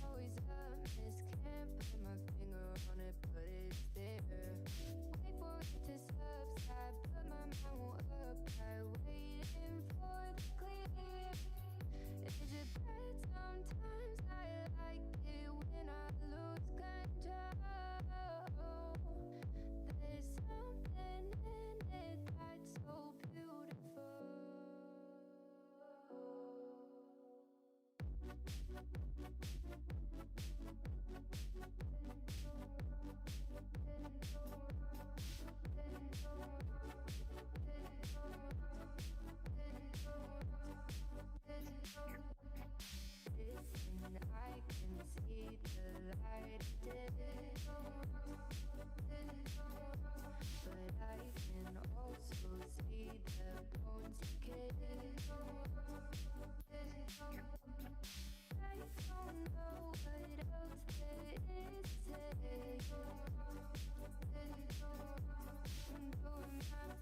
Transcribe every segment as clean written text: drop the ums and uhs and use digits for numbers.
always a miss, can't put my finger on it, but it's there. Wait for it to subside, but my mind won't apply, waiting for the clear. Is it bad sometimes? I like it when I lose control. There's something in it that's so beautiful. Listen, I can see the light, but I can also see the bones decay. I don't know what else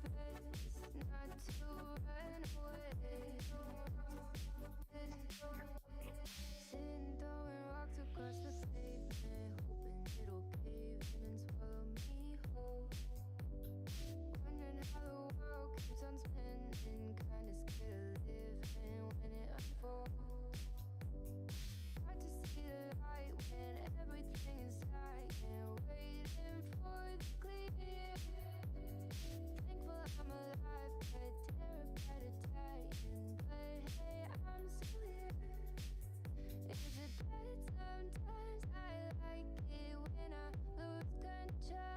there is to say. I'm doing my best not to run away. Sitting throwing rocks across the pavement, hoping it'll cave in and swallow me whole. Wondering how the world keeps on spinning, kinda scared of living when it unfolds. Hard to see the light when everything is silent, waiting for the clear. Thankful I'm alive, but terrified of dying. But hey, I'm still here. Is it bad sometimes? I like it when I lose control.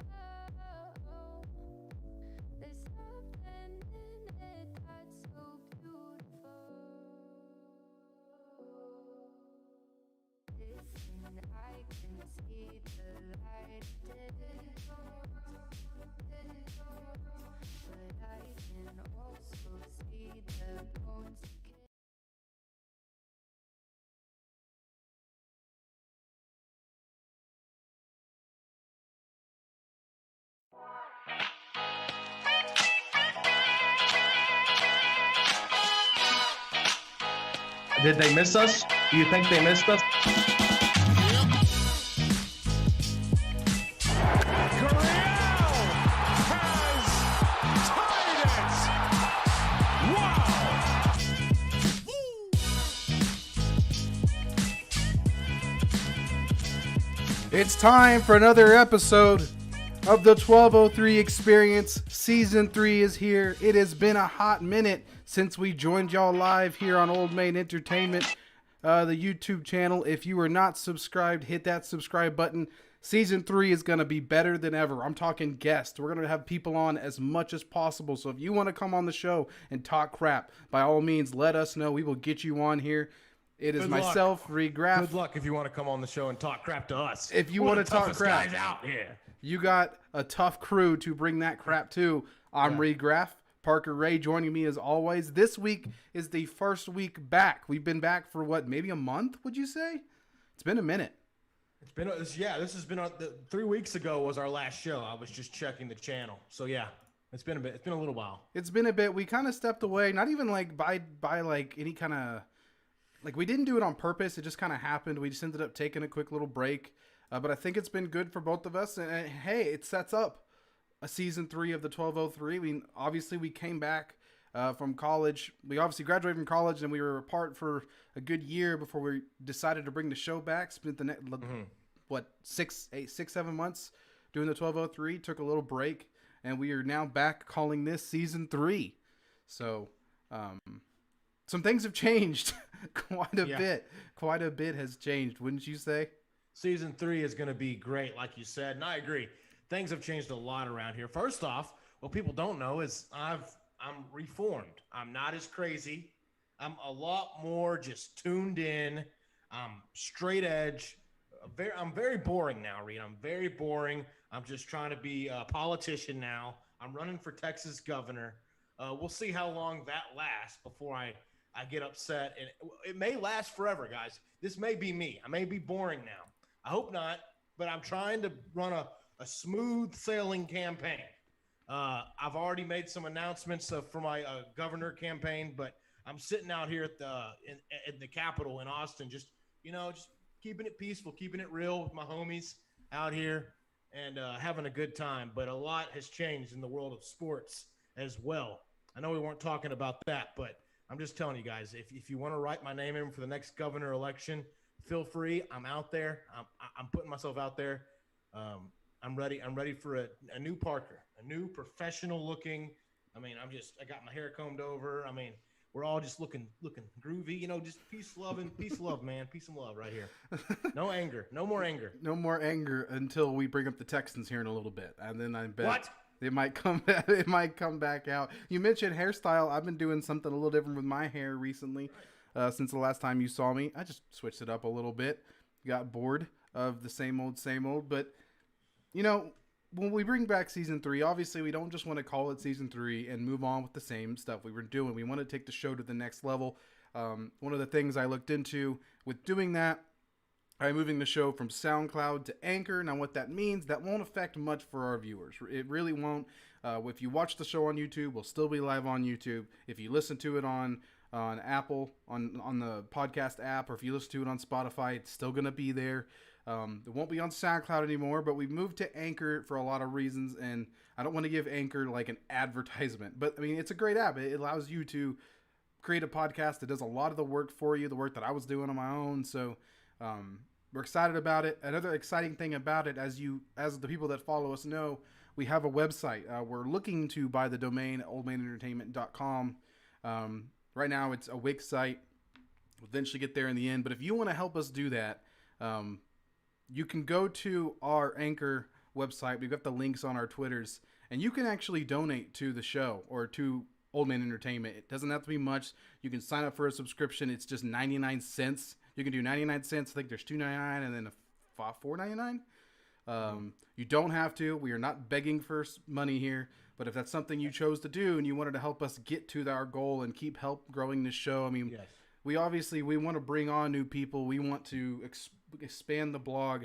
There's something in it that's so beautiful. Listen, I can see the light, but I can also see the bones decay. Did they miss us? Do you think they missed us? It's time for another episode of the 1203 Experience. Season 3 is here. It has been a hot minute since we joined y'all live here on Old Main Entertainment, the YouTube channel. If you are not subscribed, hit that subscribe button. Season 3 is going to be better than ever. I'm talking guests. We're going to have people on as much as possible. So if you want to come on the show and talk crap, by all means, let us know. We will get you on here. It is myself, Reed Graff. Good luck if you want to come on the show and talk crap to us. If you want to talk crap, guys out here. You got a tough crew to bring that crap to. I'm Reed Graff. Parker Ray joining me as always. This week is the first week back. We've been back for what, maybe a month, would you say? It's been a minute. It's been, this has been, 3 weeks ago was our last show. I was just checking the channel. So yeah, it's been a bit. It's been a little while. It's been a bit. We kind of stepped away, not even like by like any kind of, like we didn't do it on purpose. It just kind of happened. We just ended up taking a quick little break. But I think it's been good for both of us. And hey, it sets up a season 3 of the 1203. I mean, obviously we came back from college. We obviously graduated from college and we were apart for a good year before we decided to bring the show back. Spent the next, 7 months doing the 1203. Took a little break and we are now back calling this season 3. So, some things have changed quite a bit. Quite a bit has changed, wouldn't you say? Season 3 is going to be great, like you said, and I agree. Things have changed a lot around here. First off, what people don't know is I'm reformed. I'm not as crazy. I'm a lot more just tuned in. I'm straight edge. I'm very boring now, Reed. I'm very boring. I'm just trying to be a politician now. I'm running for Texas governor. We'll see how long that lasts before I get upset. And it may last forever, guys. This may be me. I may be boring now. I hope not, but I'm trying to run a smooth sailing campaign. I've already made some announcements for my governor campaign, but I'm sitting out here at the in the Capitol in Austin, just keeping it peaceful, keeping it real with my homies out here and having a good time. But a lot has changed in the world of sports as well. I know we weren't talking about that, but I'm just telling you guys, if you want to write my name in for the next governor election, feel free. I'm out there. I'm putting myself out there. I'm ready. I'm ready for a new Parker, a new professional looking. I mean, I got my hair combed over. I mean, we're all just looking groovy, just peace, love, man. Peace and love right here. No anger. No more anger. No more anger until we bring up the Texans here in a little bit. And then I bet What? it might come back out. You mentioned hairstyle. I've been doing something a little different with my hair recently. Since the last time you saw me, I just switched it up a little bit. Got bored of the same old, but when we bring back season 3, obviously we don't just want to call it season 3 and move on with the same stuff we were doing. We want to take the show to the next level. One of the things I looked into with doing that, I'm moving the show from SoundCloud to Anchor. Now what that means, that won't affect much for our viewers. It really won't. If you watch the show on YouTube, we'll still be live on YouTube. If you listen to it on Apple, on the podcast app, or if you listen to it on Spotify, it's still going to be there. It won't be on SoundCloud anymore, but we've moved to Anchor for a lot of reasons, and I don't want to give Anchor like an advertisement, but I mean, it's a great app. It allows you to create a podcast that does a lot of the work for you, the work that I was doing on my own. So we're excited about it. Another exciting thing about it, as the people that follow us know, we have a website. We're looking to buy the domain oldmanentertainment.com. Right now it's a Wix site. We'll eventually get there in the end, but if you want to help us do that, you can go to our Anchor website. We've got the links on our Twitters, and you can actually donate to the show or to Old Man Entertainment. It doesn't have to be much. You can sign up for a subscription. It's just 99 cents. You can do 99 cents. I think there's $2.99 and then $4.99. You don't have to. We are not begging for money here, but if that's something you chose to do and you wanted to help us get to our goal and keep help growing this show, I mean, yes. We want to bring on new people. We want to expand the blog.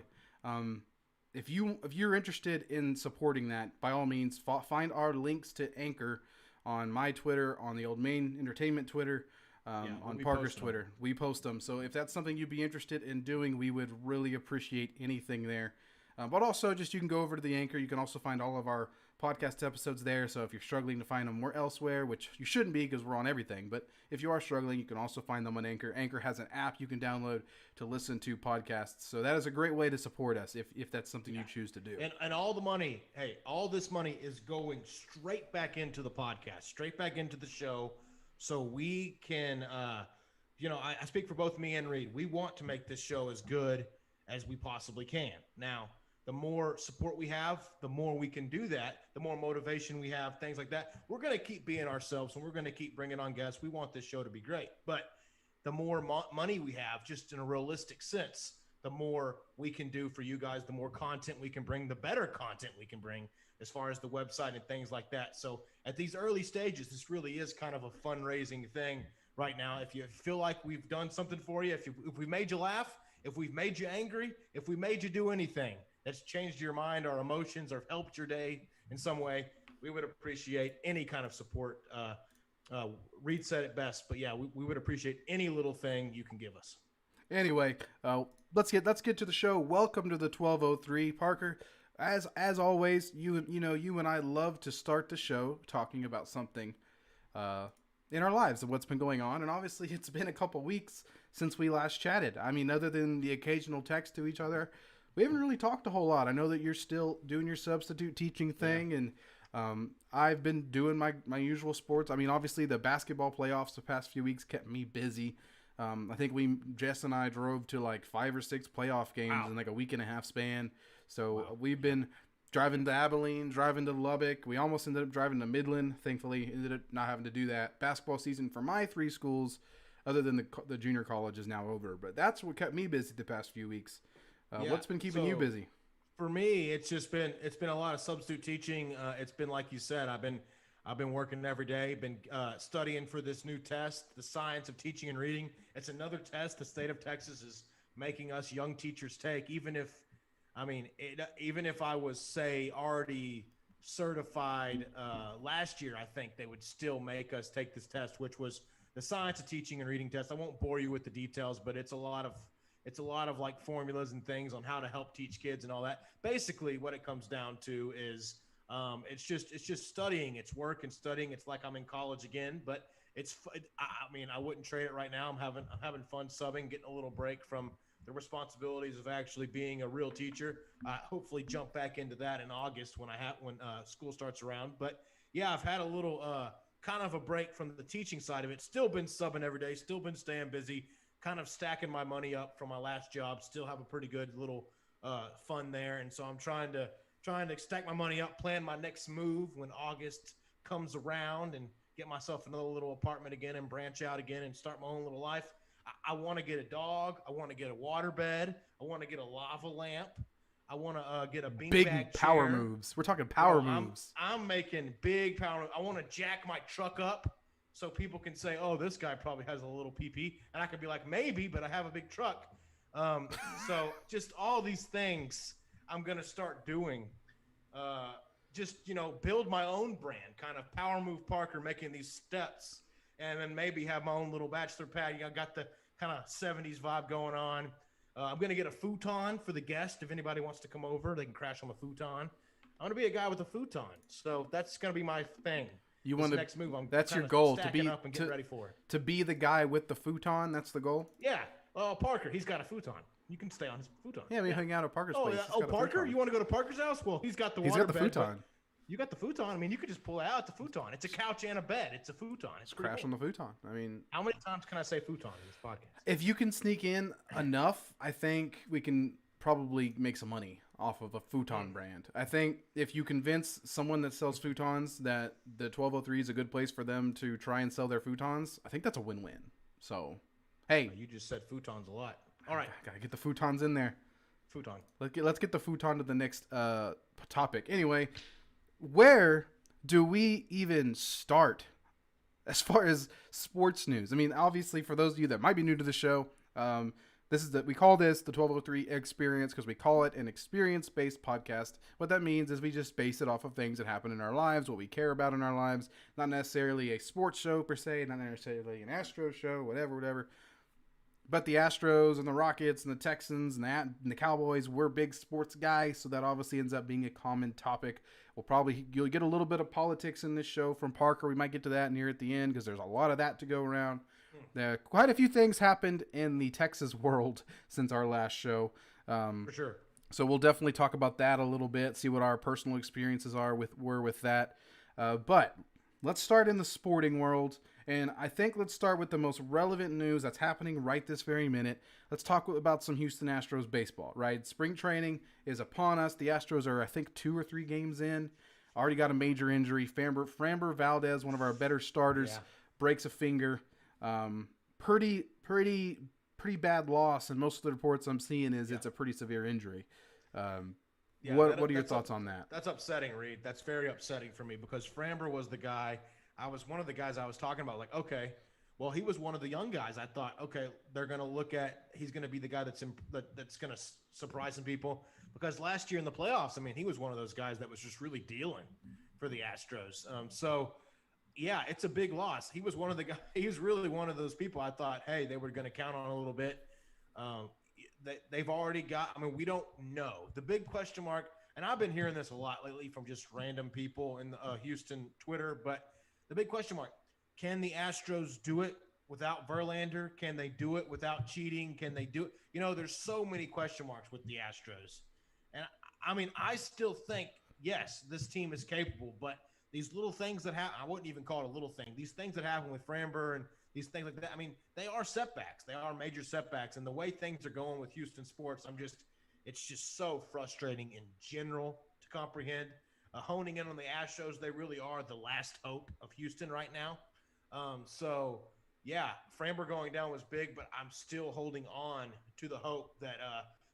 If you're interested in supporting that, by all means, find our links to Anchor on my Twitter, on the Old Main Entertainment Twitter, on Parker's Twitter. We post them. So if that's something you'd be interested in doing, we would really appreciate anything there. But also, just you can go over to the Anchor. You can also find all of our podcast episodes there. So if you're struggling to find them, we're elsewhere, which you shouldn't be because we're on everything. But if you are struggling, you can also find them on Anchor. Anchor has an app you can download to listen to podcasts. So that is a great way to support us if that's something you choose to do. And all the money, all this money is going straight back into the podcast, straight back into the show. So we can, I speak for both me and Reed. We want to make this show as good as we possibly can. Now, the more support we have, the more we can do that, the more motivation we have, things like that. We're going to keep being ourselves, and we're going to keep bringing on guests. We want this show to be great. But the more money we have, just in a realistic sense, the more we can do for you guys, the more content we can bring, the better content we can bring as far as the website and things like that. So at these early stages, this really is kind of a fundraising thing right now. If you feel like we've done something for you, if we made you laugh, if we've made you angry, if we made you do anything that's changed your mind or emotions or helped your day in some way, we would appreciate any kind of support. Reed said it best, but yeah, we would appreciate any little thing you can give us. Anyway, let's get to the show. Welcome to the 1203, Parker. As always, you and I love to start the show talking about something in our lives and what's been going on. And obviously, it's been a couple weeks since we last chatted. I mean, other than the occasional text to each other, we haven't really talked a whole lot. I know that you're still doing your substitute teaching thing, and I've been doing my usual sports. I mean, obviously, the basketball playoffs the past few weeks kept me busy. I think Jess and I drove to like 5 or 6 playoff games in like a week and a half span. So we've been driving to Abilene, driving to Lubbock. We almost ended up driving to Midland. Thankfully, ended up not having to do that. Basketball season for my 3 schools, other than the junior college, is now over. But that's what kept me busy the past few weeks. What's been keeping you busy? For me, it's been a lot of substitute teaching. It's been like you said. I've been working every day. Been studying for this new test, the science of teaching and reading. It's another test the state of Texas is making us young teachers take. Even if I was, say, already certified last year, I think they would still make us take this test, which was the science of teaching and reading test. I won't bore you with the details, but it's a lot of It's a lot of like formulas and things on how to help teach kids and all that. Basically, what it comes down to is it's just studying. It's work and studying. It's like I'm in college again, but I mean, I wouldn't trade it right now. I'm having fun subbing, getting a little break from the responsibilities of actually being a real teacher. Hopefully, jump back into that in August when school starts around. But yeah, I've had a little kind of a break from the teaching side of it. Still been subbing every day. Still been staying busy. Kind of stacking my money up from my last job. Still have a pretty good little fun there, and so I'm trying to stack my money up, plan my next move when August comes around, and get myself another little apartment again and branch out again and start my own little life. I want to get a dog. I want to get a water bed. I want to get a lava lamp. I want to get a beanbag chair. Big power moves. We're talking power moves. I'm making big power moves. I want to jack my truck up so people can say, oh, this guy probably has a little pee-pee. And I could be like, maybe, but I have a big truck. So just all these things I'm going to start doing. Build my own brand, kind of Power Move Parker, making these steps, and then maybe have my own little bachelor pad. I got the kind of 70s vibe going on. I'm going to get a futon for the guest. If anybody wants to come over, they can crash on the futon. I'm going to be a guy with a futon. So that's going to be my thing. You want to next move? That's your goal, to be up and get ready for it. To be the guy with the futon. That's the goal. Yeah. Parker, he's got a futon. You can stay on his futon. Yeah, we hang out at Parker's place. Parker, you want to go to Parker's house? Well, he's got the futon. You got the futon. I mean, you could just pull it out. It's a futon. It's a couch and a bed. It's a futon. It's crash on the futon. I mean, how many times can I say futon in this podcast? If you can sneak in enough, I think we can probably make some money off of a futon brand. I think if you convince someone that sells futons that the 1203 is a good place for them to try and sell their futons, I think that's a win-win. So, hey. You just said futons a lot. All right. Gotta get the futons in there. Futon. Let's get the futon to the next topic. Anyway, where do we even start as far as sports news? I mean, obviously, for those of you that might be new to the show, we call this the 1203 Experience because we call it an experience-based podcast. What that means is we just base it off of things that happen in our lives, what we care about in our lives, not necessarily a sports show per se, not necessarily an Astro show, whatever. But the Astros and the Rockets and the Texans and the Cowboys, we're big sports guys, so that obviously ends up being a common topic. You'll get a little bit of politics in this show from Parker. We might get to that near at the end because there's a lot of that to go around. Quite a few things happened in the Texas world since our last show. For sure. So we'll definitely talk about that a little bit, see what our personal experiences were with that. But let's start in the sporting world. And I think let's start with the most relevant news that's happening right this very minute. Let's talk about some Houston Astros baseball, right? Spring training is upon us. The Astros are, I think, 2 or 3 games in. Already got a major injury. Framber Valdez, one of our better starters, breaks a finger. Pretty bad loss, and most of the reports I'm seeing is it's a pretty severe injury. What are your thoughts on that? That's upsetting, Reed. That's very upsetting for me because Framber was the guy. I was one of the guys I was talking about. Like, okay, well, he was one of the young guys. I thought, okay, they're going to look at. He's going to be the guy that's going to surprise some people because last year in the playoffs, I mean, he was one of those guys that was just really dealing for the Astros. Yeah, it's a big loss. He was one of the guys. He was really one of those people I thought, hey, they were going to count on a little bit. They've already got. I mean, we don't know. The big question mark, and I've been hearing this a lot lately from just random people in Houston Twitter, but the big question mark: can the Astros do it without Verlander? Can they do it without cheating? Can they do it? You know, there's so many question marks with the Astros, and I mean, I still think yes, this team is capable, but these little things that happen, I wouldn't even call it a little thing. These things that happen with Framber and these things like that, I mean, they are setbacks. They are major setbacks. And the way things are going with Houston sports, it's just so frustrating in general to comprehend. Honing in on the Astros, they really are the last hope of Houston right now. So, yeah, Framber going down was big, but I'm still holding on to the hope that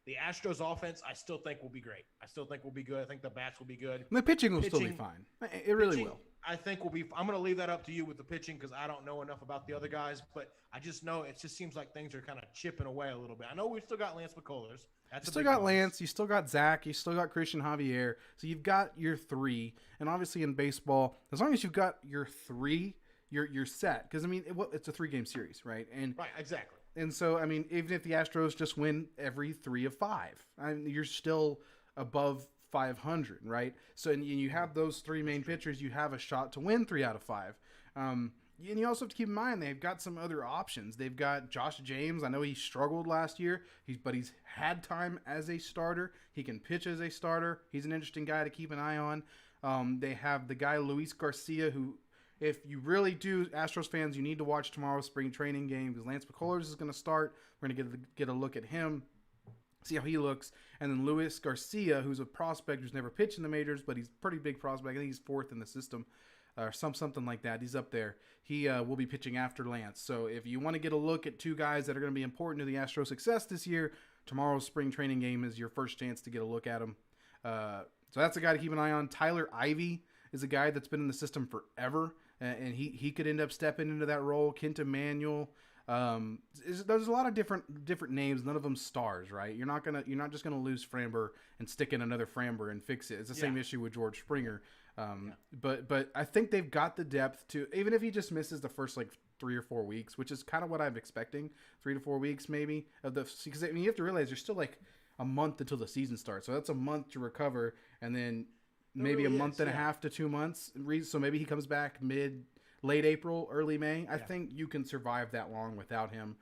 the Astros offense, I still think will be great. I still think will be good. I think the bats will be good. The pitching will still be fine. It really will. I think will be. I'm going to leave that up to you with the pitching because I don't know enough about the other guys, but I just know it just seems like things are kind of chipping away a little bit. I know we've still got Lance McCullers. You still got Lance. You still got Zach. You still got Christian Javier. So you've got your 3. And obviously in baseball, as long as you've got your 3, you're set. Because, I mean, it's a 3-game series, right? Right, exactly. And so, I mean, even if the Astros just win every 3 of 5, you're still above 500, right? So, and you have those 3 main pitchers, you have a shot to win 3 out of 5. And you also have to keep in mind they've got some other options. They've got Josh James. I know he struggled last year, but he's had time as a starter. He can pitch as a starter. He's an interesting guy to keep an eye on. They have the guy Luis Garcia, who, if you really do, Astros fans, you need to watch tomorrow's spring training game because Lance McCullers is going to start. We're going to get a look at him, see how he looks. And then Luis Garcia, who's a prospect who's never pitched in the majors, but he's a pretty big prospect. I think he's 4th in the system or something like that. He's up there. He will be pitching after Lance. So if you want to get a look at 2 guys that are going to be important to the Astros' success this year, tomorrow's spring training game is your first chance to get a look at him. So that's a guy to keep an eye on. Tyler Ivey is a guy that's been in the system forever, and he could end up stepping into that role. Kent Emanuel. There's a lot of different names. None of them stars, right? You're not just gonna lose Framber and stick in another Framber and fix it. It's the same issue with George Springer. But I think they've got the depth to, even if he just misses the first 3 or 4 weeks, which is kind of what I'm expecting, 3 to 4 weeks maybe because you have to realize there's still a month until the season starts, so that's a month to recover, and then maybe a month and a half to 2 months. So maybe he comes back late April, early May. I think you can survive that long without him.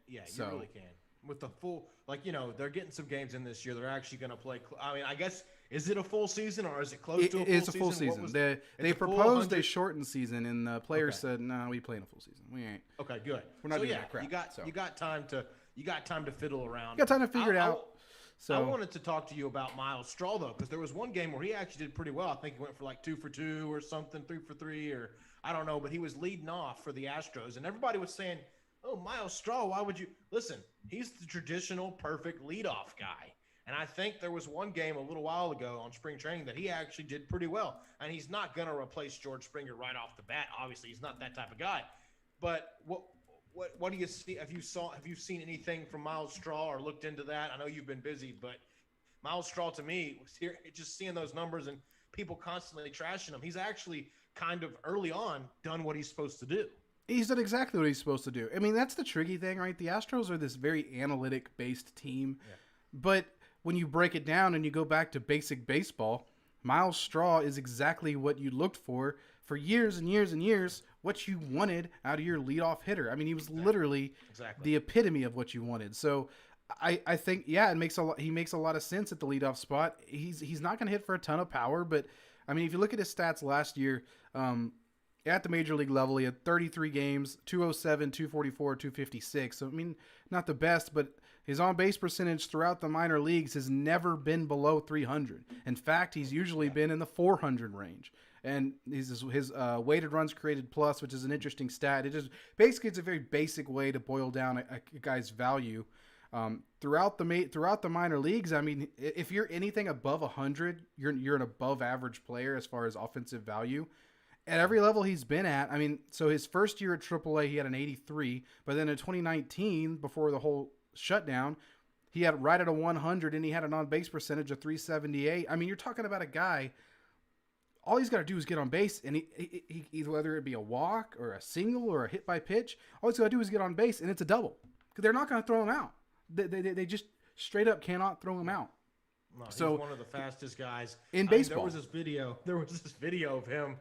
You really can. With the full, they're getting some games in this year. They're actually going to play. I mean, I guess, is it a full season or is it close to a full season? It's a full season. They proposed a shortened season, and the players said, "No, we play in a full season. We ain't." Okay, good. We're not doing that crap. You got time to fiddle around. You got time to figure it out. So I wanted to talk to you about Miles Straw, though, because there was one game where he actually did pretty well. I think he went for 2 for 2 or something, 3 for 3, or I don't know, but he was leading off for the Astros, and everybody was saying, "Oh, Miles Straw, why would you?" Listen, he's the traditional perfect leadoff guy, and I think there was one game a little while ago on spring training that he actually did pretty well, and he's not going to replace George Springer right off the bat. Obviously, he's not that type of guy, but what do you see? Have you seen anything from Miles Straw or looked into that? I know you've been busy, but Miles Straw to me was here just seeing those numbers and people constantly trashing him. He's actually kind of early on done what he's supposed to do. He's done exactly what he's supposed to do. I mean, that's the tricky thing, right? The Astros are this very analytic-based team, but when you break it down and you go back to basic baseball, Miles Straw is exactly what you looked for years and years and years, what you wanted out of your leadoff hitter. I mean, he was literally the epitome of what you wanted. So I think, it makes he makes a lot of sense at the leadoff spot. He's not going to hit for a ton of power, but I mean, if you look at his stats last year, at the major league level, he had 33 games, 207, 244, 256. So, I mean, not the best, but his on-base percentage throughout the minor leagues has never been below 300. In fact, he's usually been in the 400 range. And his weighted runs created plus, which is an interesting stat. It's a very basic way to boil down a guy's value. Throughout the minor leagues, I mean, if you're anything above 100, you're an above average player as far as offensive value. At every level he's been at, I mean, so his first year at AAA, he had an 83, but then in 2019, before the whole shutdown, he had right at a 100, and he had an on-base percentage of 378. I mean, you're talking about a guy, all he's got to do is get on base, and he whether it be a walk or a single or a hit by pitch, all he's got to do is get on base, and it's a double, because they're not going to throw him out. They just straight up cannot throw him out. No, so he's one of the fastest guys in baseball. There was this video of him.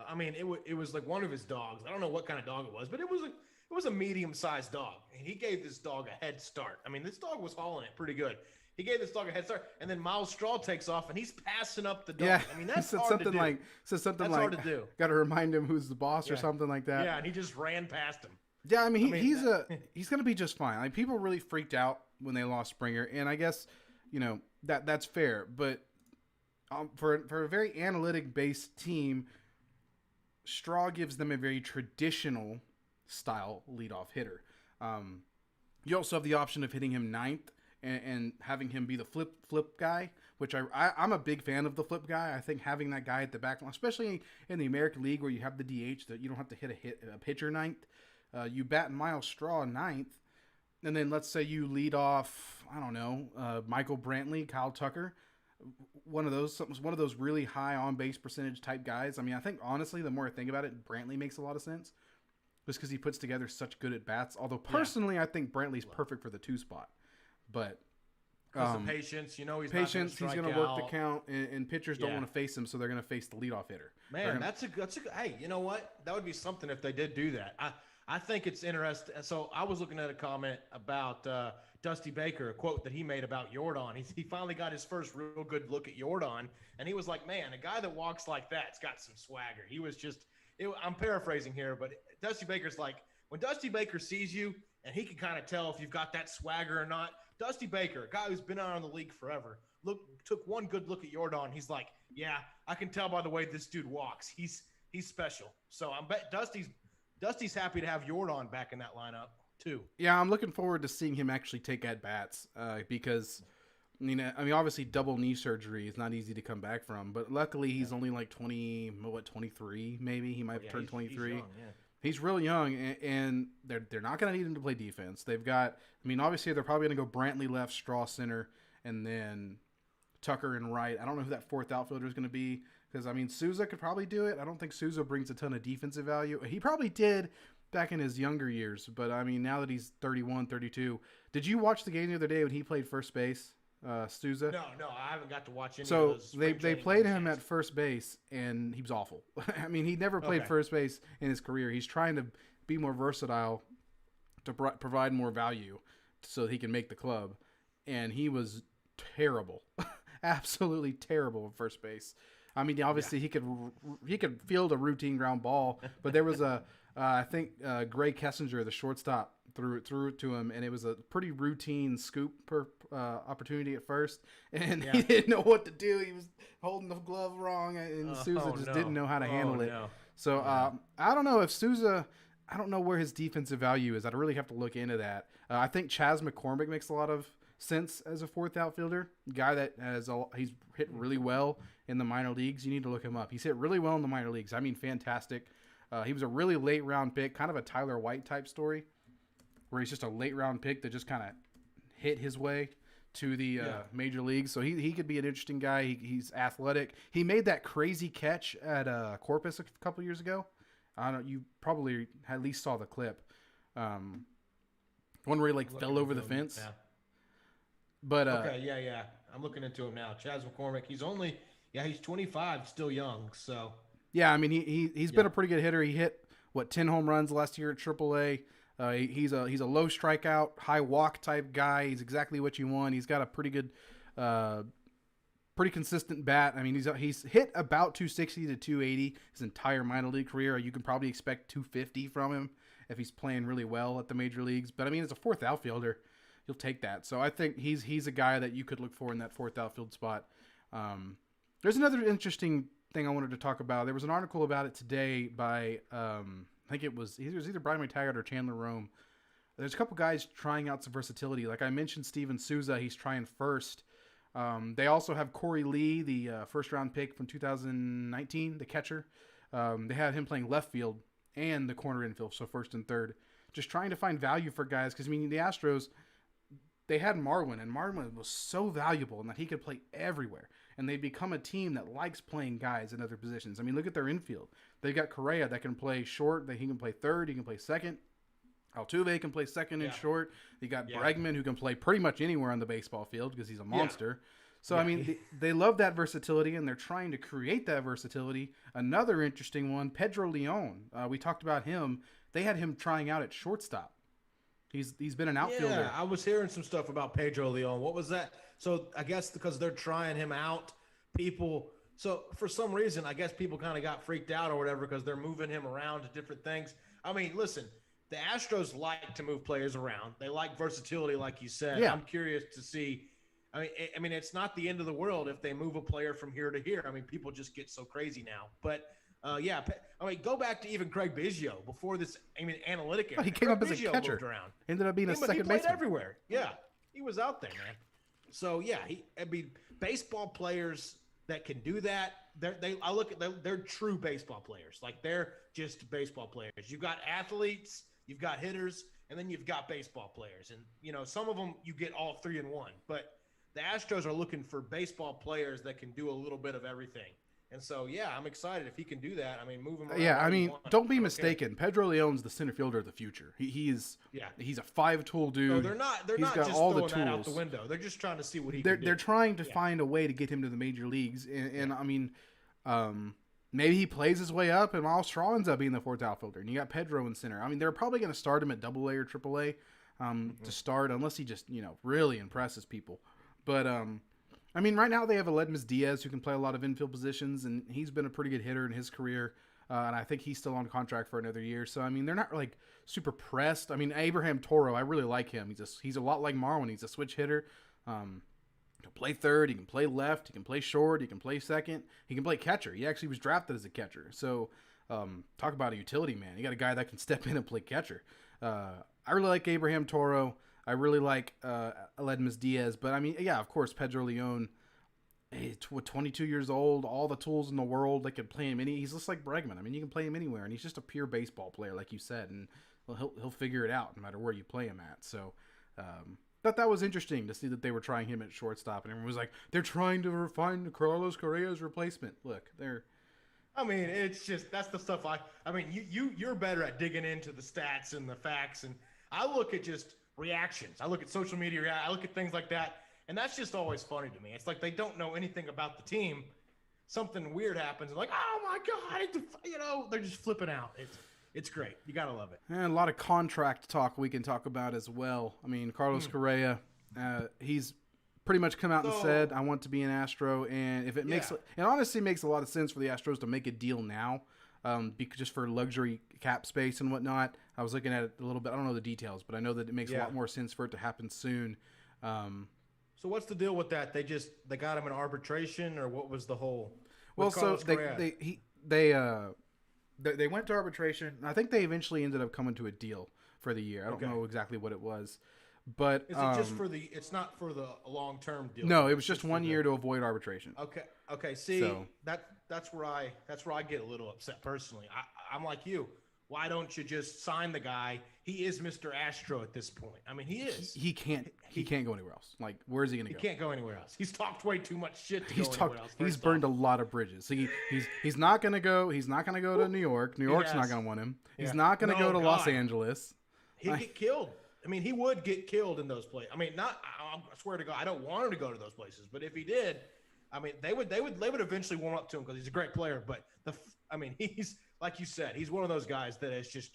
I mean, it was like one of his dogs. I don't know what kind of dog it was, but it was a medium-sized dog. And he gave this dog a head start. I mean, this dog was hauling it pretty good. He gave this dog a head start, and then Miles Straw takes off, and he's passing up the dog. Yeah, I mean, that's hard to do. Hard to do. Got to remind him who's the boss or something like that. Yeah, and he just ran past him. Yeah, I mean, he's going to be just fine. Like, people really freaked out when they lost Springer, and I guess, that's fair. But for a very analytic-based team, Straw gives them a very traditional style leadoff hitter. You also have the option of hitting him ninth and having him be the flip guy, which I'm a big fan of the flip guy. I think having that guy at the back, especially in the American League where you have the DH, that you don't have to hit a pitcher ninth. You bat Miles Straw ninth, and then let's say you lead off, I don't know, Michael Brantley, Kyle Tucker, one of those really high on base percentage type guys. I mean, I think honestly, the more I think about it, Brantley makes a lot of sense. just because he puts together such good at bats. Although personally, I think Brantley's perfect for the 2 spot. But the patience, he's patience. He's going to work the count, and pitchers don't Yeah. want to face him, so they're going to face the leadoff hitter. Man, that's a hey, you know what? That would be something if they did do that. I think it's interesting. So I was looking at a comment about Dusty Baker, a quote that he made about Jordan. He finally got his first real good look at Jordan, and he was like, man, a guy that walks like that's got some swagger. He was just I'm paraphrasing here, but Dusty Baker's like, when Dusty Baker sees you and he can kind of tell if you've got that swagger or not, Dusty Baker, a guy who's been out in the league forever, took one good look at Jordan. He's like, yeah, I can tell by the way this dude walks. He's special. So I bet Dusty's happy to have Jordan back in that lineup too. Yeah, I'm looking forward to seeing him actually take at bats because I mean, obviously double knee surgery is not easy to come back from, but luckily he's only like 23 maybe. He might have turned 23. He's young, He's real young, and they're not going to need him to play defense. They've got, obviously they're probably going to go Brantley left, Straw center, and then Tucker and right. I don't know who that 4th outfielder is going to be because, Souza could probably do it. I don't think Souza brings a ton of defensive value. He probably did back in his younger years, but, now that he's 31, 32. Did you watch the game the other day when he played first base? Souza? No, I haven't got to watch any of So those. they played him at first base, and he was awful. He never played first base in his career. He's trying to be more versatile to provide more value so he can make the club, and he was terrible, absolutely terrible at first base. Obviously he could field a routine ground ball, but there was I think Gray Kessinger, the shortstop, threw it to him, and it was a pretty routine scoop per opportunity at first, and he didn't know what to do. He was holding the glove wrong, and Souza just didn't know how to handle it. No. So I don't know if Souza. I don't know where his defensive value is. I'd really have to look into that. I think Chas McCormick makes a lot of sense as a 4th outfielder, guy that he's hit really well in the minor leagues. You need to look him up. He's hit really well in the minor leagues. Fantastic. He was a really late round pick, kind of a Tyler White type story, where he's just a late round pick that just kind of hit his way to the major leagues. So he could be an interesting guy. He's athletic. He made that crazy catch at Corpus a couple years ago. I don't. You probably at least saw the clip. One where he fell over the fence. Yeah. But yeah. I'm looking into him now. Chas McCormick. He's 25, still young. So yeah, he's been a pretty good hitter. He hit 10 home runs last year at AAA. He's a low strikeout, high walk type guy. He's exactly what you want. He's got a pretty good, pretty consistent bat. He's hit about 260 to 280 his entire minor league career. You can probably expect 250 from him if he's playing really well at the major leagues. But as a 4th outfielder, you'll take that. So I think he's a guy that you could look for in that 4th outfield spot. There's another interesting thing I wanted to talk about. There was an article about it today by I think it was either Brian McTaggart or Chandler Rome. There's a couple guys trying out some versatility. Like I mentioned, Steven Souza, he's trying first. They also have Corey Lee, the first-round pick from 2019, the catcher. They had him playing left field and the corner infield, so first and third. Just trying to find value for guys because, the Astros, they had Marwin, and Marwin was so valuable in that he could play everywhere. And they've become a team that likes playing guys in other positions. Look at their infield. They've got Correa that can play short, that he can play third, he can play second. Altuve can play second and short. You got Bregman, who can play pretty much anywhere on the baseball field because he's a monster. So, they love that versatility, and they're trying to create that versatility. Another interesting one, Pedro Leone. We talked about him. They had him trying out at shortstop. He's been an outfielder. Yeah, I was hearing some stuff about Pedro Leone. What was that? So I guess because they're trying him out, so for some reason, I guess people kind of got freaked out or whatever because they're moving him around to different things. Listen, the Astros like to move players around. They like versatility, like you said. Yeah. I'm curious to see. It's not the end of the world if they move a player from here to here. People just get so crazy now. But go back to even Craig Biggio before this. Analytic era. He came up as a catcher. Ended up being a second baseman. He played everywhere. Yeah, he was out there, man. So yeah, baseball players that can do that. They're true baseball players. They're just baseball players. You've got athletes, you've got hitters, and then you've got baseball players. And some of them you get all three in one. But the Astros are looking for baseball players that can do a little bit of everything. And so, yeah, I'm excited if he can do that. I mean, move him around. Yeah, I all you mean, want. don't be I care. mistaken. Pedro Leone's the center fielder of the future. He's a 5-tool dude. No, they're not got just all throwing the that out tools. the window. They're just trying to see what he can do. They're trying to find a way to get him to the major leagues. And I mean, maybe he plays his way up and Miles Straw ends up being the fourth outfielder. And you got Pedro in center. I mean, they're probably going to start him at AA or AAA to start, unless he just, really impresses people. But, I mean, right now they have Aledmus Diaz who can play a lot of infield positions, and he's been a pretty good hitter in his career. And I think he's still on contract for another year. So, I mean, they're not like super pressed. I mean, Abraham Toro, I really like him. He's a lot like Marwin. He's a switch hitter. He can play third. He can play left. He can play short. He can play second. He can play catcher. He actually was drafted as a catcher. So, talk about a utility man. You got a guy that can step in and play catcher. I really like Abraham Toro. I really like Aledmus Diaz. But, I mean, yeah, of course, Pedro Leone. He's 22 years old, all the tools in the world. They could play him he's just like Bregman. I mean, you can play him anywhere, and he's just a pure baseball player, like you said, and he'll figure it out no matter where you play him at. So, thought that was interesting to see that they were trying him at shortstop, and everyone was like, they're trying to find Carlos Correa's replacement. Look, I mean, it's just that's the stuff I mean, you're better at digging into the stats and the facts, and I look at just reactions. I look at social media. I look at things like that. And that's just always funny to me. It's like they don't know anything about the team. Something weird happens, and like, oh my God, they're just flipping out. It's great. You gotta love it. And a lot of contract talk we can talk about as well. I mean, Carlos Correa, he's pretty much come out and said, "I want to be an Astro," and if it it honestly makes a lot of sense for the Astros to make a deal now, just for luxury cap space and whatnot. I was looking at it a little bit. I don't know the details, but I know that it makes a lot more sense for it to happen soon. So what's the deal with that? They got him in arbitration, or what was the whole? Well, so they went to arbitration. I think they eventually ended up coming to a deal for the year. I don't know exactly what it was, but is it just for the? It's not for the long-term deal. No, it was just 1 year to avoid arbitration. Okay. See, that's where I get a little upset personally. I'm like you. Why don't you just sign the guy? He is Mr. Astro at this point. I mean, he is. He can't go anywhere else. Like, where's he going to go? He can't go anywhere else. He's talked way too much shit to go anywhere else. He's burned a lot of bridges. He's not going to go. He's not going to go to New York. New York's not going to want him. He's not going to go to Los Angeles. He'd get killed. I mean, he would get killed in those places. I mean, I swear to God, I don't want him to go to those places. But if he did, I mean, they would eventually warm up to him because he's a great player. But he's, like you said, he's one of those guys that has just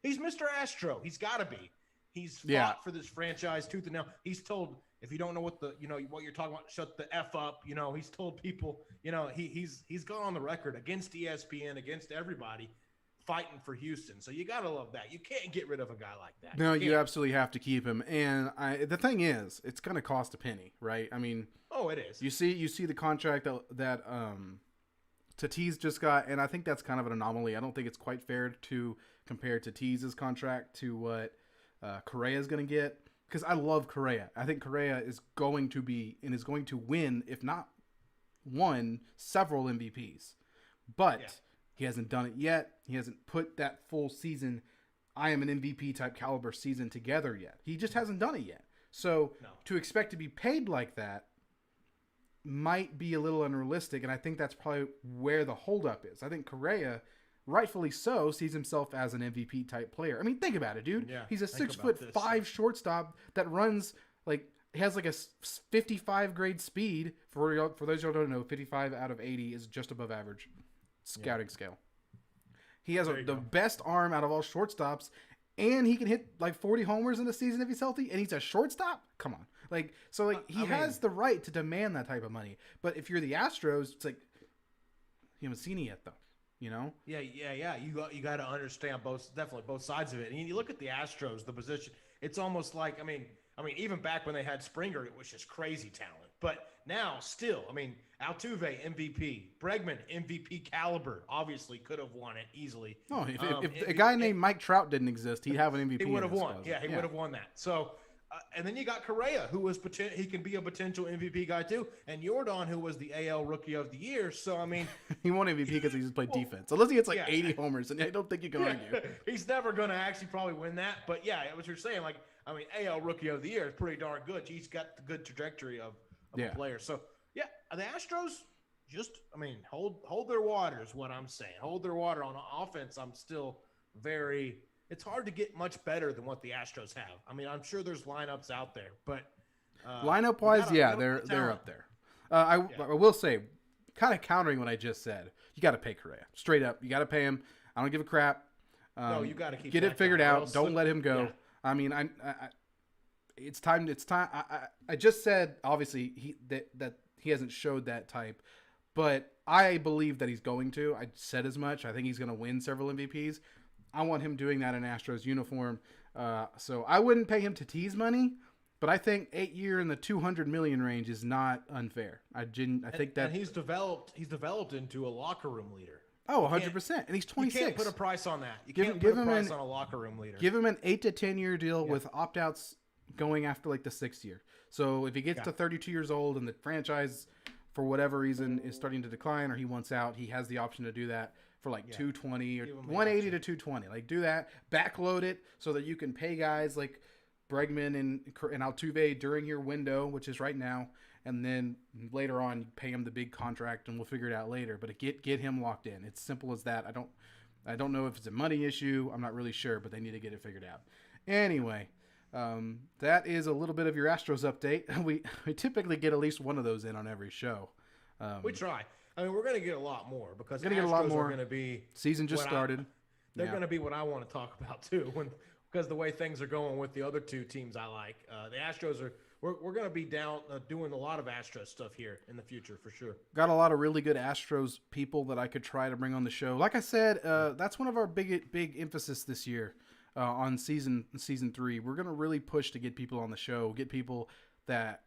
he's Mr. Astro. He's got to be. He's fought for this franchise tooth and nail. He's told, if you don't know what what you're talking about, shut the F up. He's told people, he's gone on the record against ESPN, against everybody, fighting for Houston. So you got to love that. You can't get rid of a guy like that. No, you absolutely have to keep him. And the thing is, it's going to cost a penny, right? I mean, it is. You see the contract that Tatis just got, and I think that's kind of an anomaly. I don't think it's quite fair to compare Tatis's contract to what Correa is going to get, because I love Correa. I think Correa is going to win, if not won, several MVPs. But he hasn't done it yet. He hasn't put that full season, I am an MVP type caliber season together yet. He just hasn't done it yet. So to expect to be paid like that might be a little unrealistic, and I think that's probably where the holdup is. I think Correa, rightfully so, sees himself as an MVP type player. I mean, think about it, dude. Yeah, he's a 6'5" shortstop that runs has a 55 grade speed. For those who don't know, 55 out of 80 is just above average scouting scale. He has the best arm out of all shortstops, and he can hit 40 homers in a season if he's healthy, and he's a shortstop? Come on. He has the right to demand that type of money. But if you're the Astros, it's like, you haven't seen it yet, though. Yeah. You got to understand both sides of it. And you look at the Astros, the position. It's almost like, I mean, even back when they had Springer, it was just crazy talent. But now, still, Altuve MVP, Bregman MVP caliber, obviously could have won it easily. No, if a guy named Mike Trout didn't exist, he'd have an MVP. He would have won. Yeah, he would have won that. So. And then you got Correa, who was he can be a potential MVP guy too, and Jordan, who was the AL Rookie of the Year. So he won MVP because he just played defense. Unless he gets 80 homers, and I don't think you can argue. He's never going to actually probably win that. But yeah, what you're saying, AL Rookie of the Year is pretty darn good. He's got the good trajectory of a player. So yeah, the Astros, hold their water is what I'm saying. Hold their water on offense. I'm still it's hard to get much better than what the Astros have. I mean, I'm sure there's lineups out there, but lineup wise, they're up there. I will say, kind of countering what I just said, you got to pay Correa straight up. You got to pay him. I don't give a crap. No, you got to get it figured out. Don't let him go. Yeah. I mean, it's time. I just said obviously that he hasn't showed that type, but I believe that he's going to. I said as much. I think he's going to win several MVPs. I want him doing that in Astros uniform. So I wouldn't pay him Tatis money, but I think 8-year in the $200 million range is not unfair. I think that he's developed into a locker room leader. Oh, 100%. And he's 26. You can't put a price on that. You can't put a price on a locker room leader. Give him an 8 to 10 year deal with opt-outs going after like the 6th year. So if he gets to 32 years old and the franchise, for whatever reason, is starting to decline or he wants out, he has the option to do that for like 220 or 180 to 220. Like do that, backload it so that you can pay guys like Bregman and Altuve during your window, which is right now. And then later on, you pay him the big contract, and we'll figure it out later. But get him locked in. It's simple as that. I don't know if it's a money issue. I'm not really sure, but they need to get it figured out. Anyway, that is a little bit of your Astros update. We typically get at least one of those in on every show. We try. I mean, we're going to get a lot more because Astros are going to be season just started. They're going to be what I want to talk about too, because the way things are going with the other two teams I like. The Astros are. We're going to be down doing a lot of Astros stuff here in the future for sure. Got a lot of really good Astros people that I could try to bring on the show. Like I said, that's one of our big emphasis this year on season 3. We're going to really push to get people on the show, get people that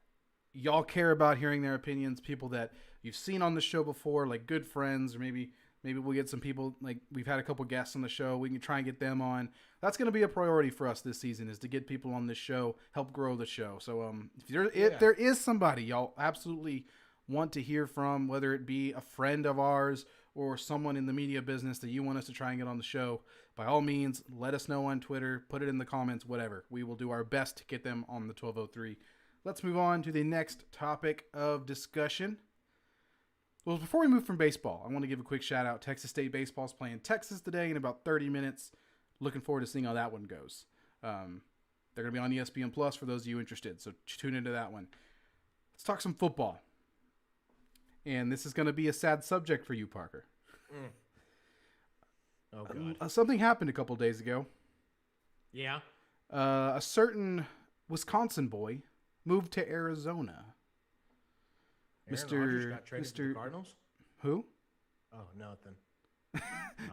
y'all care about hearing their opinions, people that you've seen on the show before, like good friends, or maybe we'll get some people, like we've had a couple guests on the show. We can try and get them on. That's going to be a priority for us this season, is to get people on this show, help grow the show. So if there is somebody y'all absolutely want to hear from, whether it be a friend of ours or someone in the media business that you want us to try and get on the show, by all means, let us know on Twitter, put it in the comments, whatever. We will do our best to get them on the 1203. Let's move on to the next topic of discussion. Well, before we move from baseball, I want to give a quick shout out. Texas State baseball is playing Texas today in about 30 minutes. Looking forward to seeing how that one goes. They're going to be on ESPN Plus for those of you interested, so tune into that one. Let's talk some football. And this is going to be a sad subject for you, Parker. Oh, God. Something happened a couple days ago. Yeah? A certain Wisconsin boy moved to Arizona. Aaron Rodgers got traded to the Cardinals? Who? Oh, nothing.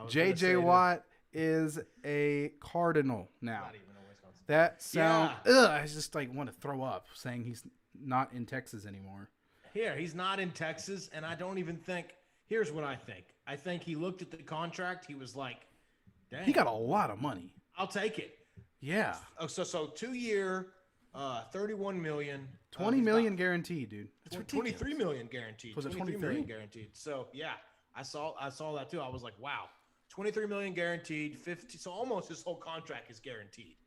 J.J. Watt is a Cardinal now. Not even a Wisconsin. That sound, I just want to throw up saying he's not in Texas anymore. Here, he's not in Texas, and I don't even think. Here's what I think. I think he looked at the contract. He was like, dang. He got a lot of money. I'll take it. Yeah. Oh, so 2-year, $31 million. $20 million guaranteed, dude. That's $23 million guaranteed. Was it 23 million guaranteed? So yeah, I saw that too. I was like, wow, $23 million guaranteed, 50. So almost his whole contract is guaranteed.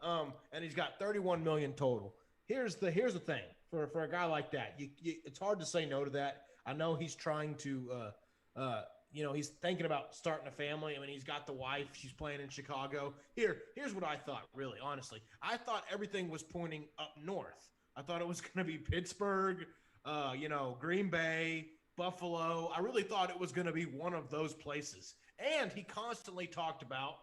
And he's got $31 million total. Here's the thing for a guy like that, it's hard to say no to that. I know he's trying to, he's thinking about starting a family. I mean, he's got the wife. She's playing in Chicago. Here's what I thought, really, honestly. I thought everything was pointing up north. I thought it was going to be Pittsburgh, Green Bay, Buffalo. I really thought it was going to be one of those places. And he constantly talked about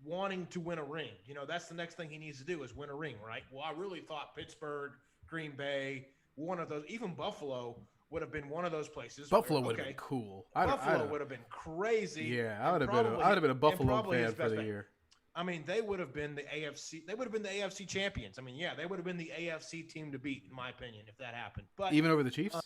wanting to win a ring. That's the next thing he needs to do is win a ring, right? Well, I really thought Pittsburgh, Green Bay, one of those, even Buffalo would have been one of those places. Buffalo would have been cool. Buffalo would have been crazy. Yeah, I would have been a Buffalo fan for the year. I mean, they would have been the AFC. They would have been the AFC champions. I mean, yeah, they would have been the AFC team to beat, in my opinion, if that happened. But even over the Chiefs?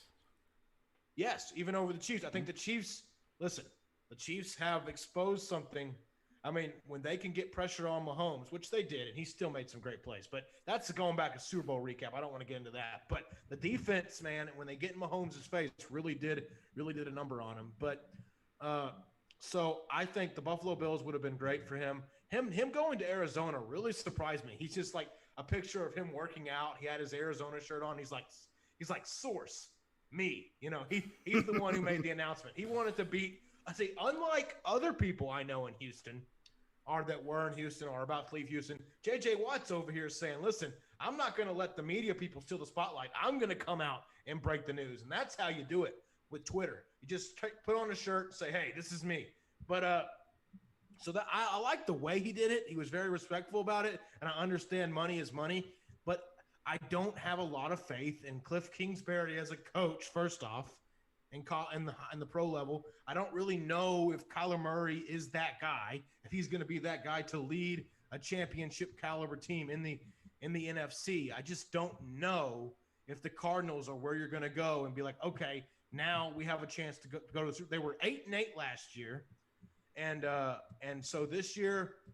Yes, even over the Chiefs. I think the Chiefs. Listen, the Chiefs have exposed something. I mean, when they can get pressure on Mahomes, which they did, and he still made some great plays. But that's going back a Super Bowl recap. I don't want to get into that. But the defense, man, when they get in Mahomes' face, really did a number on him. But so I think the Buffalo Bills would have been great for him. Him going to Arizona really surprised me. He's just like a picture of him working out. He had his Arizona shirt on. He's like Source. me. He's the one who made the announcement. He wanted to beat. I say, unlike other people I know in Houston, or that were in Houston or about to leave Houston, J.J. Watt's over here saying, listen, I'm not going to let the media people steal the spotlight. I'm going to come out and break the news. And that's how you do it with Twitter. You just put on a shirt and say, hey, this is me. But so that I like the way he did it. He was very respectful about it. And I understand money is money. But I don't have a lot of faith in Cliff Kingsbury as a coach, first off, in the pro level. I don't really know if Kyler Murray is that guy, if he's going to be that guy to lead a championship caliber team in the NFC. I just don't know if the Cardinals are where you're going to go and be like, okay, now we have a chance to go to the – they were 8-8 last year. And so this year –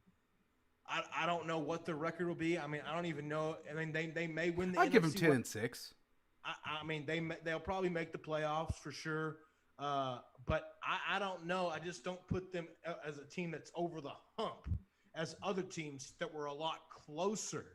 I don't know what the record will be. I mean, I don't even know. I mean, they may win the NFC. I'd give them 10-6. I mean, they'll probably make the playoffs for sure. But I don't know. I just don't put them as a team that's over the hump as other teams that were a lot closer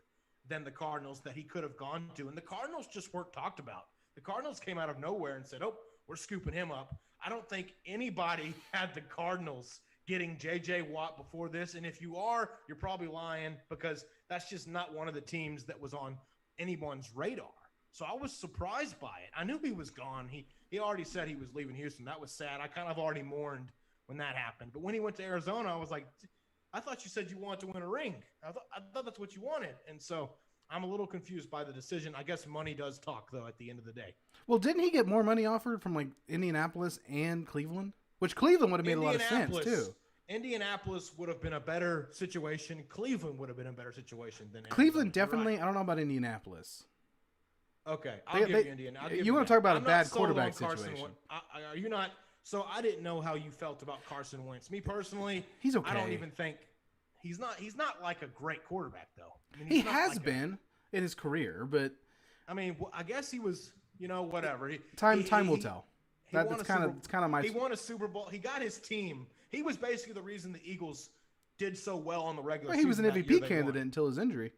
than the Cardinals that he could have gone to. And the Cardinals just weren't talked about. The Cardinals came out of nowhere and said, oh, we're scooping him up. I don't think anybody had the Cardinals getting J.J. Watt before this. And if you are, you're probably lying, because that's just not one of the teams that was on anyone's radar. So I was surprised by it. I knew he was gone. He already said he was leaving Houston. That was sad. I kind of already mourned when that happened. But when he went to Arizona, I was like, I thought you said you wanted to win a ring. I thought that's what you wanted. And so I'm a little confused by the decision. I guess money does talk, though, at the end of the day. Well, didn't he get more money offered from, like, Indianapolis and Cleveland? Which Cleveland would have made a lot of sense, too. Indianapolis would have been a better situation. Cleveland would have been a better situation than Cleveland, definitely. Right. I don't know about Indianapolis. Okay, I'll give you Indiana. You want to talk about a bad quarterback situation. Are you not? So I didn't know how you felt about Carson Wentz. Me personally, he's okay. I don't even think he's not like a great quarterback, though. I mean, he has been in his career, but I mean, I guess he was, whatever. Time will tell. That's kind of my. He won a Super Bowl. He got his team. He was basically the reason the Eagles did so well on the regular season. He was an MVP candidate until his injury.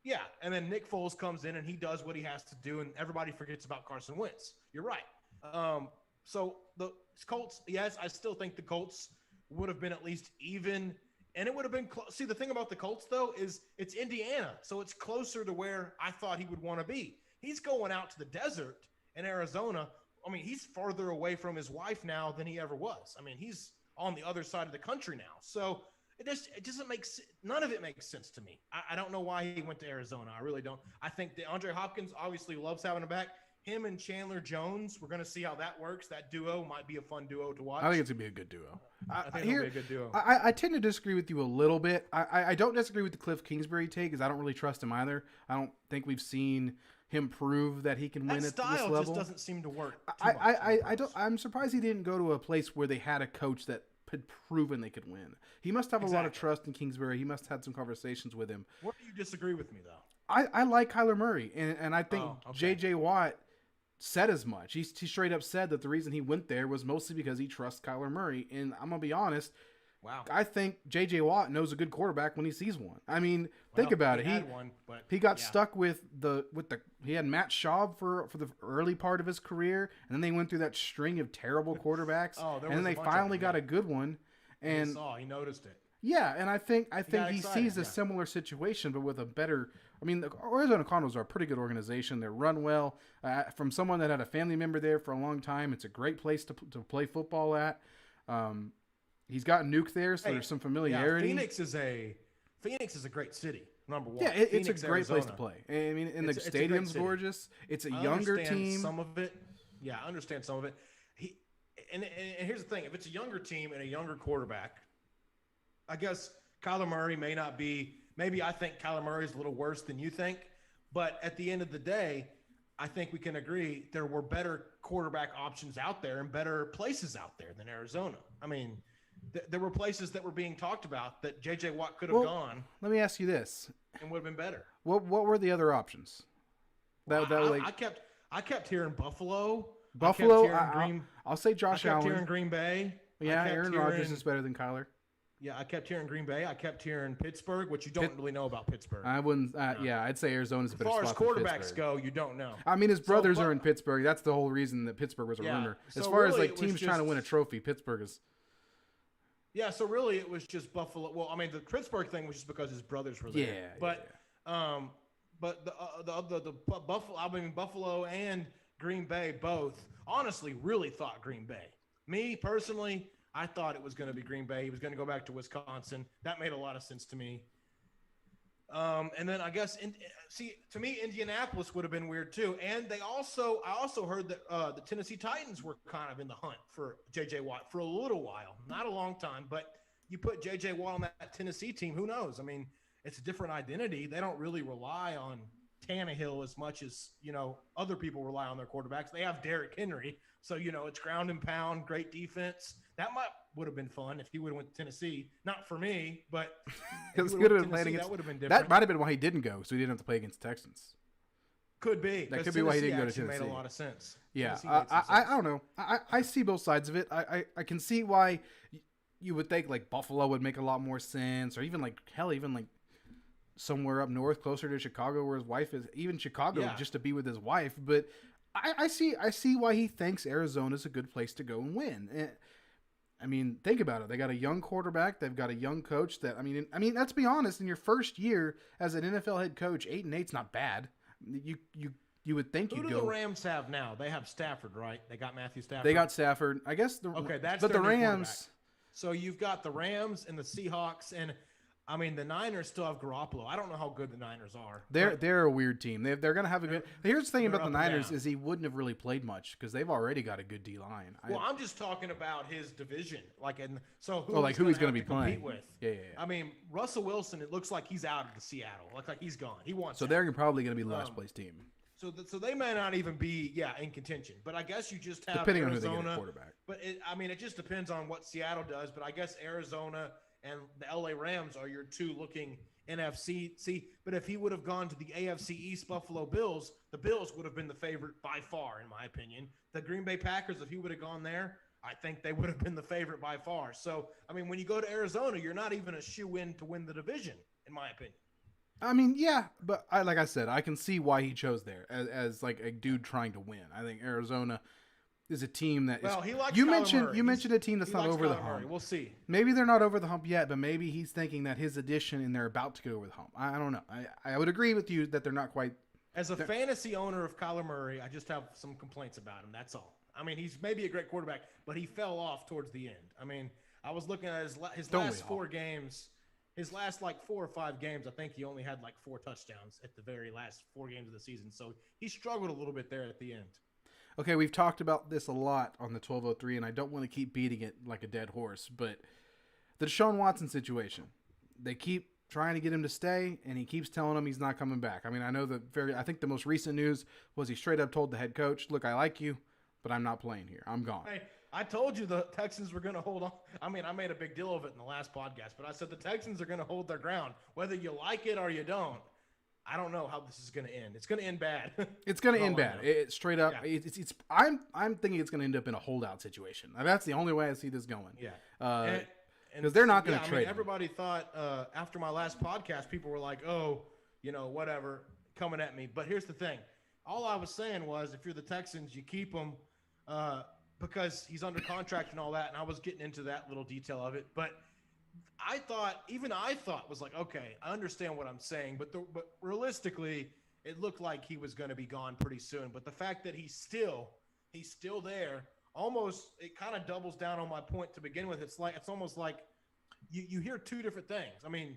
Yeah, and then Nick Foles comes in and he does what he has to do, and everybody forgets about Carson Wentz. You're right. So the Colts, yes, I still think the Colts would have been at least even, and it would have been close. See, the thing about the Colts, though, is it's Indiana, so it's closer to where I thought he would want to be. He's going out to the desert in Arizona. I mean, he's farther away from his wife now than he ever was. I mean, he's on the other side of the country now. So it doesn't make – none of it makes sense to me. I don't know why he went to Arizona. I really don't. I think that DeAndre Hopkins obviously loves having him back. Him and Chandler Jones, we're going to see how that works. That duo might be a fun duo to watch. I think it's going to be a good duo. I think it'll be a good duo. I tend to disagree with you a little bit. I don't disagree with the Cliff Kingsbury take, because I don't really trust him either. I don't think we've seen him prove that he can win at this level. That style just doesn't seem to work. I'm surprised he didn't go to a place where they had a coach that had proven they could win. He must have a lot of trust in Kingsbury. He must have had some conversations with him. Where do you disagree with me, though? I like Kyler Murray, and I think J.J. Watt said as much. He straight up said that the reason he went there was mostly because he trusts Kyler Murray. And I'm going to be honest, I think J.J. Watt knows a good quarterback when he sees one. I mean, think about it. He got stuck with he had Matt Schaub for the early part of his career, and then they went through that string of terrible quarterbacks, and then they finally got a good one. And he noticed it. Yeah, and I think he sees a similar situation, but with a better. I mean, the Arizona Cardinals are a pretty good organization. They're run well. From someone that had a family member there for a long time, it's a great place to play football at. He's got Nuke there, so there's some familiarity. Yeah, Phoenix is a great city. Number one. Yeah, it's a great place to play. I mean, and the stadium's gorgeous. It's a younger team. Some of it. Yeah, I understand some of it. And here's the thing: if it's a younger team and a younger quarterback, I guess Kyler Murray may not be. Maybe I think Kyler Murray is a little worse than you think, but at the end of the day, I think we can agree there were better quarterback options out there and better places out there than Arizona. I mean, there were places that were being talked about that J.J. Watt could have gone. Let me ask you this: and would have been better. What were the other options? I kept hearing Buffalo. I'll say Josh Allen. I kept hearing Green Bay. Yeah, Aaron Rodgers is better than Kyler. Yeah, I kept hearing Green Bay. I kept hearing Pittsburgh, which you don't really know about Pittsburgh. I wouldn't. Yeah, I'd say Arizona's a better spot. As far as quarterbacks go, you don't know. I mean, his brothers are in Pittsburgh. That's the whole reason that Pittsburgh was a rumor. As far as like teams trying to win a trophy, Pittsburgh is. Yeah, so really it was just Buffalo. Well, I mean, the Pittsburgh thing was just because his brothers were there. But the Buffalo, I mean, Buffalo and Green Bay both honestly really thought Green Bay. Me personally, I thought it was going to be Green Bay. He was going to go back to Wisconsin. That made a lot of sense to me. And then I guess, to me, Indianapolis would have been weird too. And I also heard that the Tennessee Titans were kind of in the hunt for J.J. Watt for a little while, not a long time, but you put J.J. Watt on that Tennessee team, who knows? I mean, it's a different identity. They don't really rely on Tannehill as much as, other people rely on their quarterbacks. They have Derrick Henry. So, it's ground and pound, great defense. That would have been fun if he would have went to Tennessee. Not for me, but that would have been different. That might have been why he didn't go, so he didn't have to play against the Texans. Could be. That could be why he didn't go to Tennessee. Tennessee. Made a lot of sense. Yeah, I don't know. I see both sides of it. I can see why you would think like Buffalo would make a lot more sense, or even like somewhere up north, closer to Chicago, where his wife is. Even Chicago, just to be with his wife. But I see why he thinks Arizona's a good place to go and win. I mean, think about it. They got a young quarterback. They've got a young coach. I mean, let's be honest. In your first year as an NFL head coach, 8-8's not bad. You would think you'd go. Who do the Rams have now? They have Stafford, right? They got Matthew Stafford. They got Stafford. I guess the Rams. So you've got the Rams and the Seahawks, and I mean the Niners still have Garoppolo. I don't know how good the Niners are. They're a weird team. They're gonna have a good. Here's the thing about the Niners is he wouldn't have really played much because they've already got a good D line. I'm just talking about his division, who he's gonna be playing with. Yeah. I mean Russell Wilson. It looks like he's out of the Seattle. Looks like he's gone. He wants. So they're probably gonna be the last place team. So they may not even be in contention. But I guess you just have depending Arizona, on who they get at quarterback. But it just depends on what Seattle does. But I guess Arizona and the LA Rams are your two looking NFC. But if he would have gone to the AFC East Buffalo Bills, the Bills would have been the favorite by far, in my opinion. The Green Bay Packers, if he would have gone there, I think they would have been the favorite by far. So, I mean, when you go to Arizona, you're not even a shoe-in to win the division, in my opinion. I mean, yeah, but like I said, I can see why he chose there as like a dude trying to win. I think Arizona is a team that he likes you mentioned a team that's not over the hump. We'll see. Maybe they're not over the hump yet, but maybe he's thinking that his addition and they're about to get over the hump. I don't know. I would agree with you that they're not quite. As a fantasy owner of Kyler Murray, I just have some complaints about him. That's all. I mean, he's maybe a great quarterback, but he fell off towards the end. I mean, I was looking at his last 4 games. His last 4 or 5 games, I think he only had 4 touchdowns at the very last 4 games of the season. So he struggled a little bit there at the end. Okay, we've talked about this a lot on the 1203, and I don't want to keep beating it like a dead horse, but the Deshaun Watson situation. They keep trying to get him to stay, and he keeps telling them he's not coming back. I mean, I think the most recent news was he straight up told the head coach, look, I like you, but I'm not playing here. I'm gone. Hey, I told you the Texans were going to hold on. I mean, I made a big deal of it in the last podcast, but I said the Texans are going to hold their ground, whether you like it or you don't. I don't know how this is going to end. It's going to end bad. It's going to end bad. It's straight up. Yeah. I'm thinking it's going to end up in a holdout situation. That's the only way I see this going. Yeah. Because they're not going to trade. Everybody thought after my last podcast, people were like, "Oh, whatever," coming at me. But here's the thing: all I was saying was, if you're the Texans, you keep him because he's under contract and all that. And I was getting into that little detail of it, but. I thought was like, okay, I understand what I'm saying, but realistically, it looked like he was going to be gone pretty soon. But the fact that he's still there, almost it kind of doubles down on my point to begin with. It's almost like you hear 2 different things. I mean,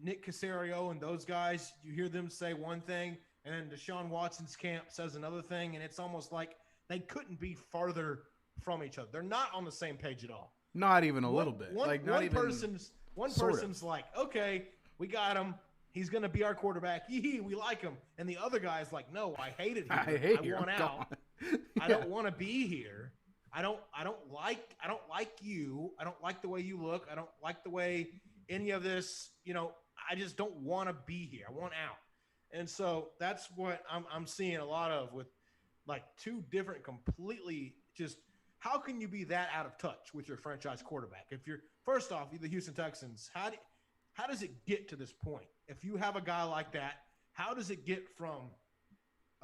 Nick Caserio and those guys, you hear them say one thing, and then Deshaun Watson's camp says another thing, and it's almost like they couldn't be farther from each other. They're not on the same page at all. Not even a little bit. One person's like, okay, we got him. He's going to be our quarterback. Yee, we like him. And the other guy's like, no, I hate it here. I want out. I don't want to be here. I don't like you. I don't like the way you look. I don't like the way any of this, I just don't want to be here. I want out. And so that's what I'm seeing a lot of with 2 different completely just how can you be that out of touch with your franchise quarterback? If you're first off, the Houston Texans, how does it get to this point? If you have a guy like that, how does it get from,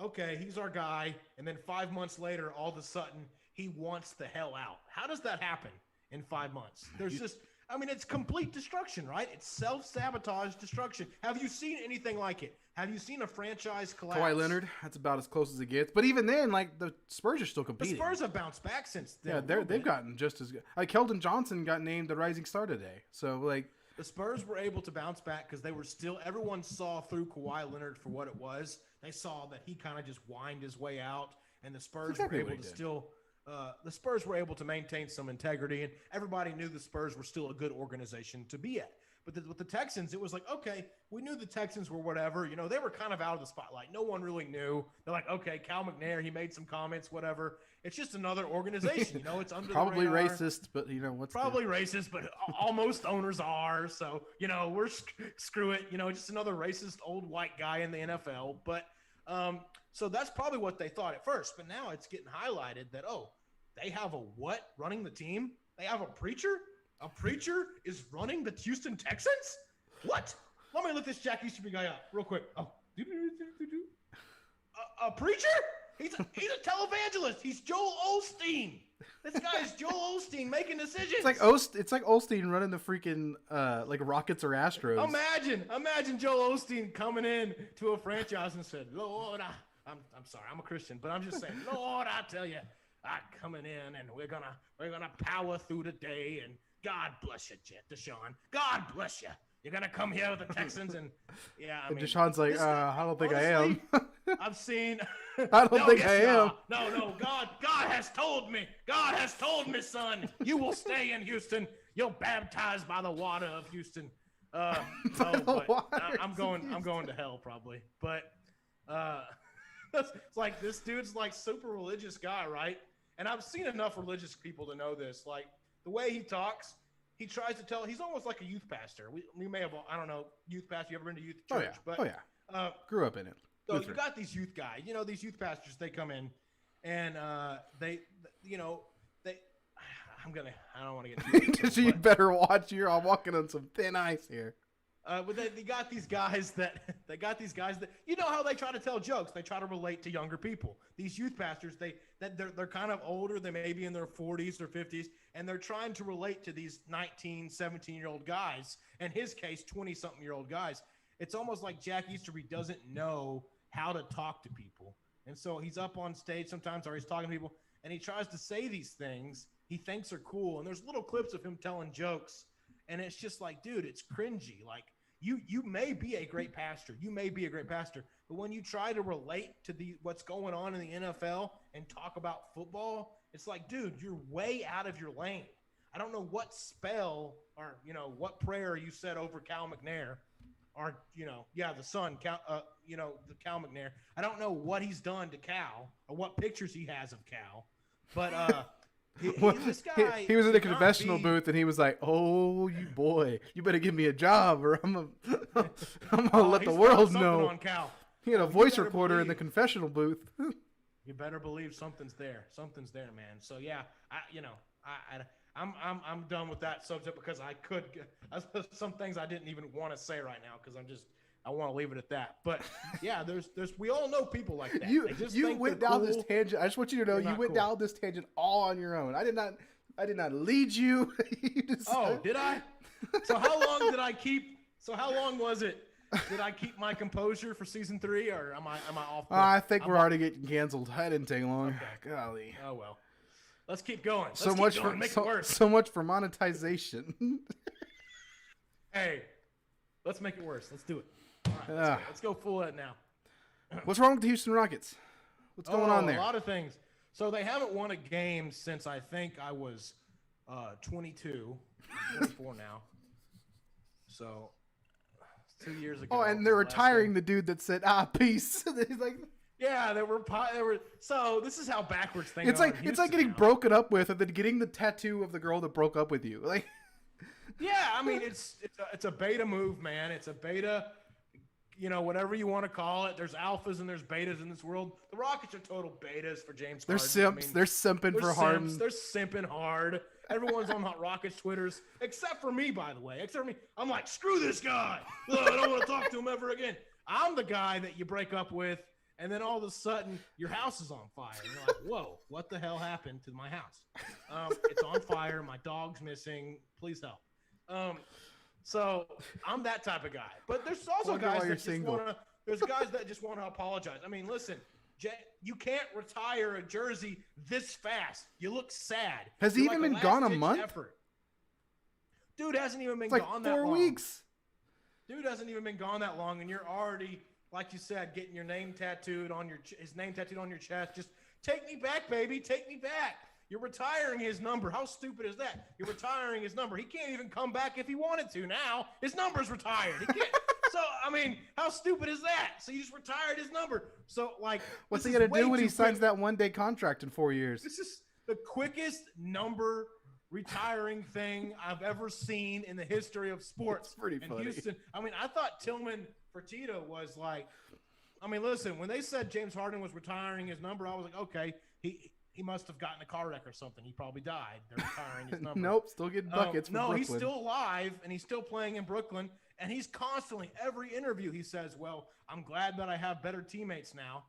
okay, he's our guy, and then 5 months later, all of a sudden, he wants the hell out? How does that happen in 5 months? There's just, I mean, it's complete destruction, right? It's self-sabotage destruction. Have you seen anything like it? Have you seen a franchise collapse? Kawhi Leonard, that's about as close as it gets. But even then, like, the Spurs are still competing. The Spurs have bounced back since then. Yeah, they've gotten just as good. Like, Keldon Johnson got named the Rising Star today. So, like, the Spurs were able to bounce back because they were still – everyone saw through Kawhi Leonard for what it was. They saw that he kind of just whined his way out, and the Spurs were able to still the Spurs were able to maintain some integrity, and everybody knew the Spurs were still a good organization to be at. But with the Texans, it was like, okay, we knew the Texans were whatever. You know, they were kind of out of the spotlight. No one really knew. They're like, okay, Cal McNair, he made some comments, whatever. It's just another organization. You know, it's under probably the radar. Racist, but, you know, what's probably racist, but almost owners are. So, you know, we're screw it. You know, just another racist old white guy in the NFL. But so that's probably what they thought at first. But now it's getting highlighted that, oh, they have a what running the team? They have a preacher? A preacher is running the Houston Texans? What? Let me look this Jack Easterby guy up real quick. Oh, a preacher? He's a televangelist. He's Joel Osteen. This guy is Joel Osteen making decisions. It's like Osteen running the freaking like Rockets or Astros. Imagine Joel Osteen coming in to a franchise and said, "Lord, I'm sorry, I'm a Christian, but I'm just saying, Lord, I tell you, I'm coming in and we're gonna power through the day and." God bless you, Deshaun. God bless you. You're going to come here with the Texans and, yeah, I mean. Deshaun's like, I don't think honestly, I am. I've seen. I don't think I am. No, God has told me. God has told me, son, you will stay in Houston. You're baptized by the water of Houston. No, but I'm going to hell probably. But it's like this dude's like super religious guy, right? And I've seen enough religious people to know this. Like, the way he talks, he tries to tell. He's almost like a youth pastor. We may have, I don't know, youth pastor. You ever been to youth church? Grew up in it. So Lutheran. You got these youth guys. You know, these youth pastors. They come in, and they. I don't want to get too deep. So you better watch. I'm walking on some thin ice here. But they got these guys that you know how they try to tell jokes. They try to relate to younger people. These youth pastors, they're kind of older. They may be in their 40s or 50s, and they're trying to relate to these 19, 17-year-old guys. In his case, 20-something-year-old guys. It's almost like Jack Easterby doesn't know how to talk to people, and so he's up on stage sometimes, or he's talking to people, and he tries to say these things he thinks are cool. And there's little clips of him telling jokes, and it's just like, dude, it's cringy. Like. You may be a great pastor. You may be a great pastor. But when you try to relate to what's going on in the NFL and talk about football, it's like, dude, you're way out of your lane. I don't know what spell or, you know, what prayer you said over Cal McNair or, you know, the son, the Cal McNair. I don't know what he's done to Cal or what pictures he has of Cal. But this guy, he was in the confessional booth and he was like, "Oh, you boy, you better give me a job or I'm gonna let the world know." On Cal. He had a voice recorder in the confessional booth. You better believe something's there. Something's there, man. So yeah, I'm done with that subject because some things I didn't even want to say right now because I want to leave it at that. But yeah, there's we all know people like that. You went down this tangent. I just want you to know you went down this tangent all on your own. I did not lead you. Did I? So how long did I keep? So how long was it? Did I keep my composure for season 3, or am I off? I think we're already getting canceled. I didn't take long. Okay. Golly. Oh well. Let's keep going. So much for monetization. Hey, let's make it worse. Let's do it. All right, let's go full head now. What's wrong with the Houston Rockets? What's going on there? A lot of things. So they haven't won a game since I think I was 22, 24 now. So 2 years ago. Oh, and they're retiring the dude that said, peace. He's like, yeah, they were. So this is how backwards things are. It's like getting broken up with and then getting the tattoo of the girl that broke up with you. Like, yeah, I mean, it's a beta move, man. It's a beta. whatever you want to call it. There's alphas and there's betas in this world. The Rockets are total betas for James They're Harden. simps. They're simping for Harden. They're simping hard. Everyone's on Hot Rockets Twitters, except for me, by the way. Except for me. I'm like, screw this guy. Look, I don't want to talk to him ever again. I'm the guy that you break up with, and then all of a sudden, your house is on fire. And you're like, whoa, what the hell happened to my house? It's on fire. My dog's missing. Please help. So I'm that type of guy. But there's also guys that just want to apologize. I mean, listen, you can't retire a jersey this fast. You look sad. Has he even been gone a month? Effort. Dude hasn't even been it's gone like that long. 4 weeks. Dude hasn't even been gone that long, and you're already, like you said, getting your name tattooed on his name tattooed on your chest. Just take me back, baby. Take me back. You're retiring his number. How stupid is that? You're retiring his number. He can't even come back if he wanted to now. His number's retired. He can't. So, I mean, how stupid is that? So you just retired his number. So, like, what's he going to do when he signs that one-day contract in 4 years? This is the quickest number retiring thing I've ever seen in the history of sports. It's pretty funny. Houston, I mean, I thought Tillman Fertitta was like, I mean, listen, when they said James Harden was retiring his number, I was like, okay, he must have gotten a car wreck or something. He probably died. They're retiring his number. Nope, still getting buckets. No, Brooklyn. He's still alive, and he's still playing in Brooklyn. And he's constantly, every interview, he says, well, I'm glad that I have better teammates now.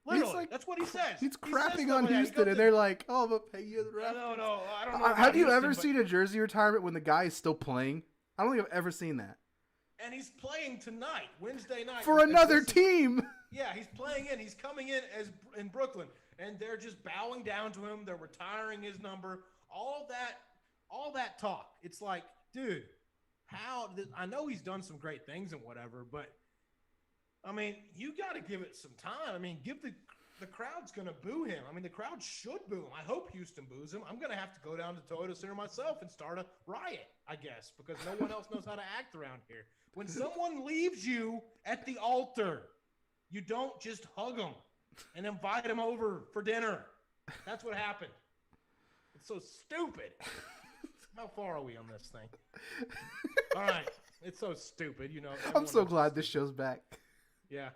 Literally, like, that's what he says. He's crapping on Houston, and they're like, oh, I'm going to pay you the rest. No, I don't know. Have you ever seen a jersey retirement when the guy is still playing? I don't think I've ever seen that. And he's playing tonight, Wednesday night. For another team. Yeah, he's playing in. He's coming in Brooklyn. And they're just bowing down to him. They're retiring his number. All that talk. It's like, dude, I know he's done some great things and whatever, but I mean, you got to give it some time. I mean, the crowd's going to boo him. I mean, the crowd should boo him. I hope Houston boos him. I'm going to have to go down to Toyota Center myself and start a riot, I guess, because no one else knows how to act around here. When someone leaves you at the altar, you don't just hug them and invite them over for dinner. That's what happened. It's so stupid. How far are we on this thing? All right. It's so stupid, I'm so glad this show's back. Yeah.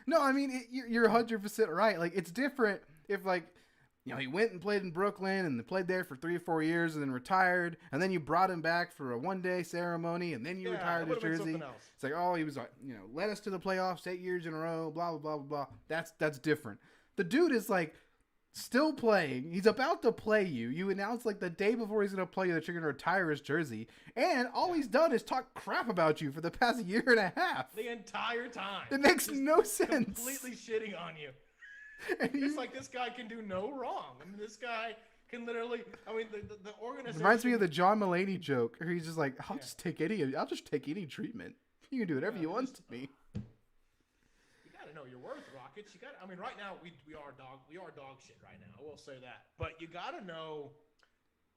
No, I mean, you're 100% right. Like, it's different if, like, he went and played in Brooklyn and played there for 3 or 4 years and then retired, and then you brought him back for a one-day ceremony, and then you retired his jersey. It's like, oh, he was like, led us to the playoffs 8 years in a row, blah, blah, blah, blah, blah. That's different. The dude is, like, still playing. He's about to play you. You announce, like, the day before he's going to play you that you're going to retire his jersey, and all he's done is talk crap about you for the past year and a half. The entire time. It makes no sense. Completely shitting on you. It's like this guy can do no wrong. I mean, this guy can literally. I mean, the organization reminds me of the John Mulaney joke, where he's just like, "I'll just take any treatment. You can do whatever you want to me." You got to know your worth, Rockets. You got. I mean, right now we are dog shit right now. I will say that. But you got to know.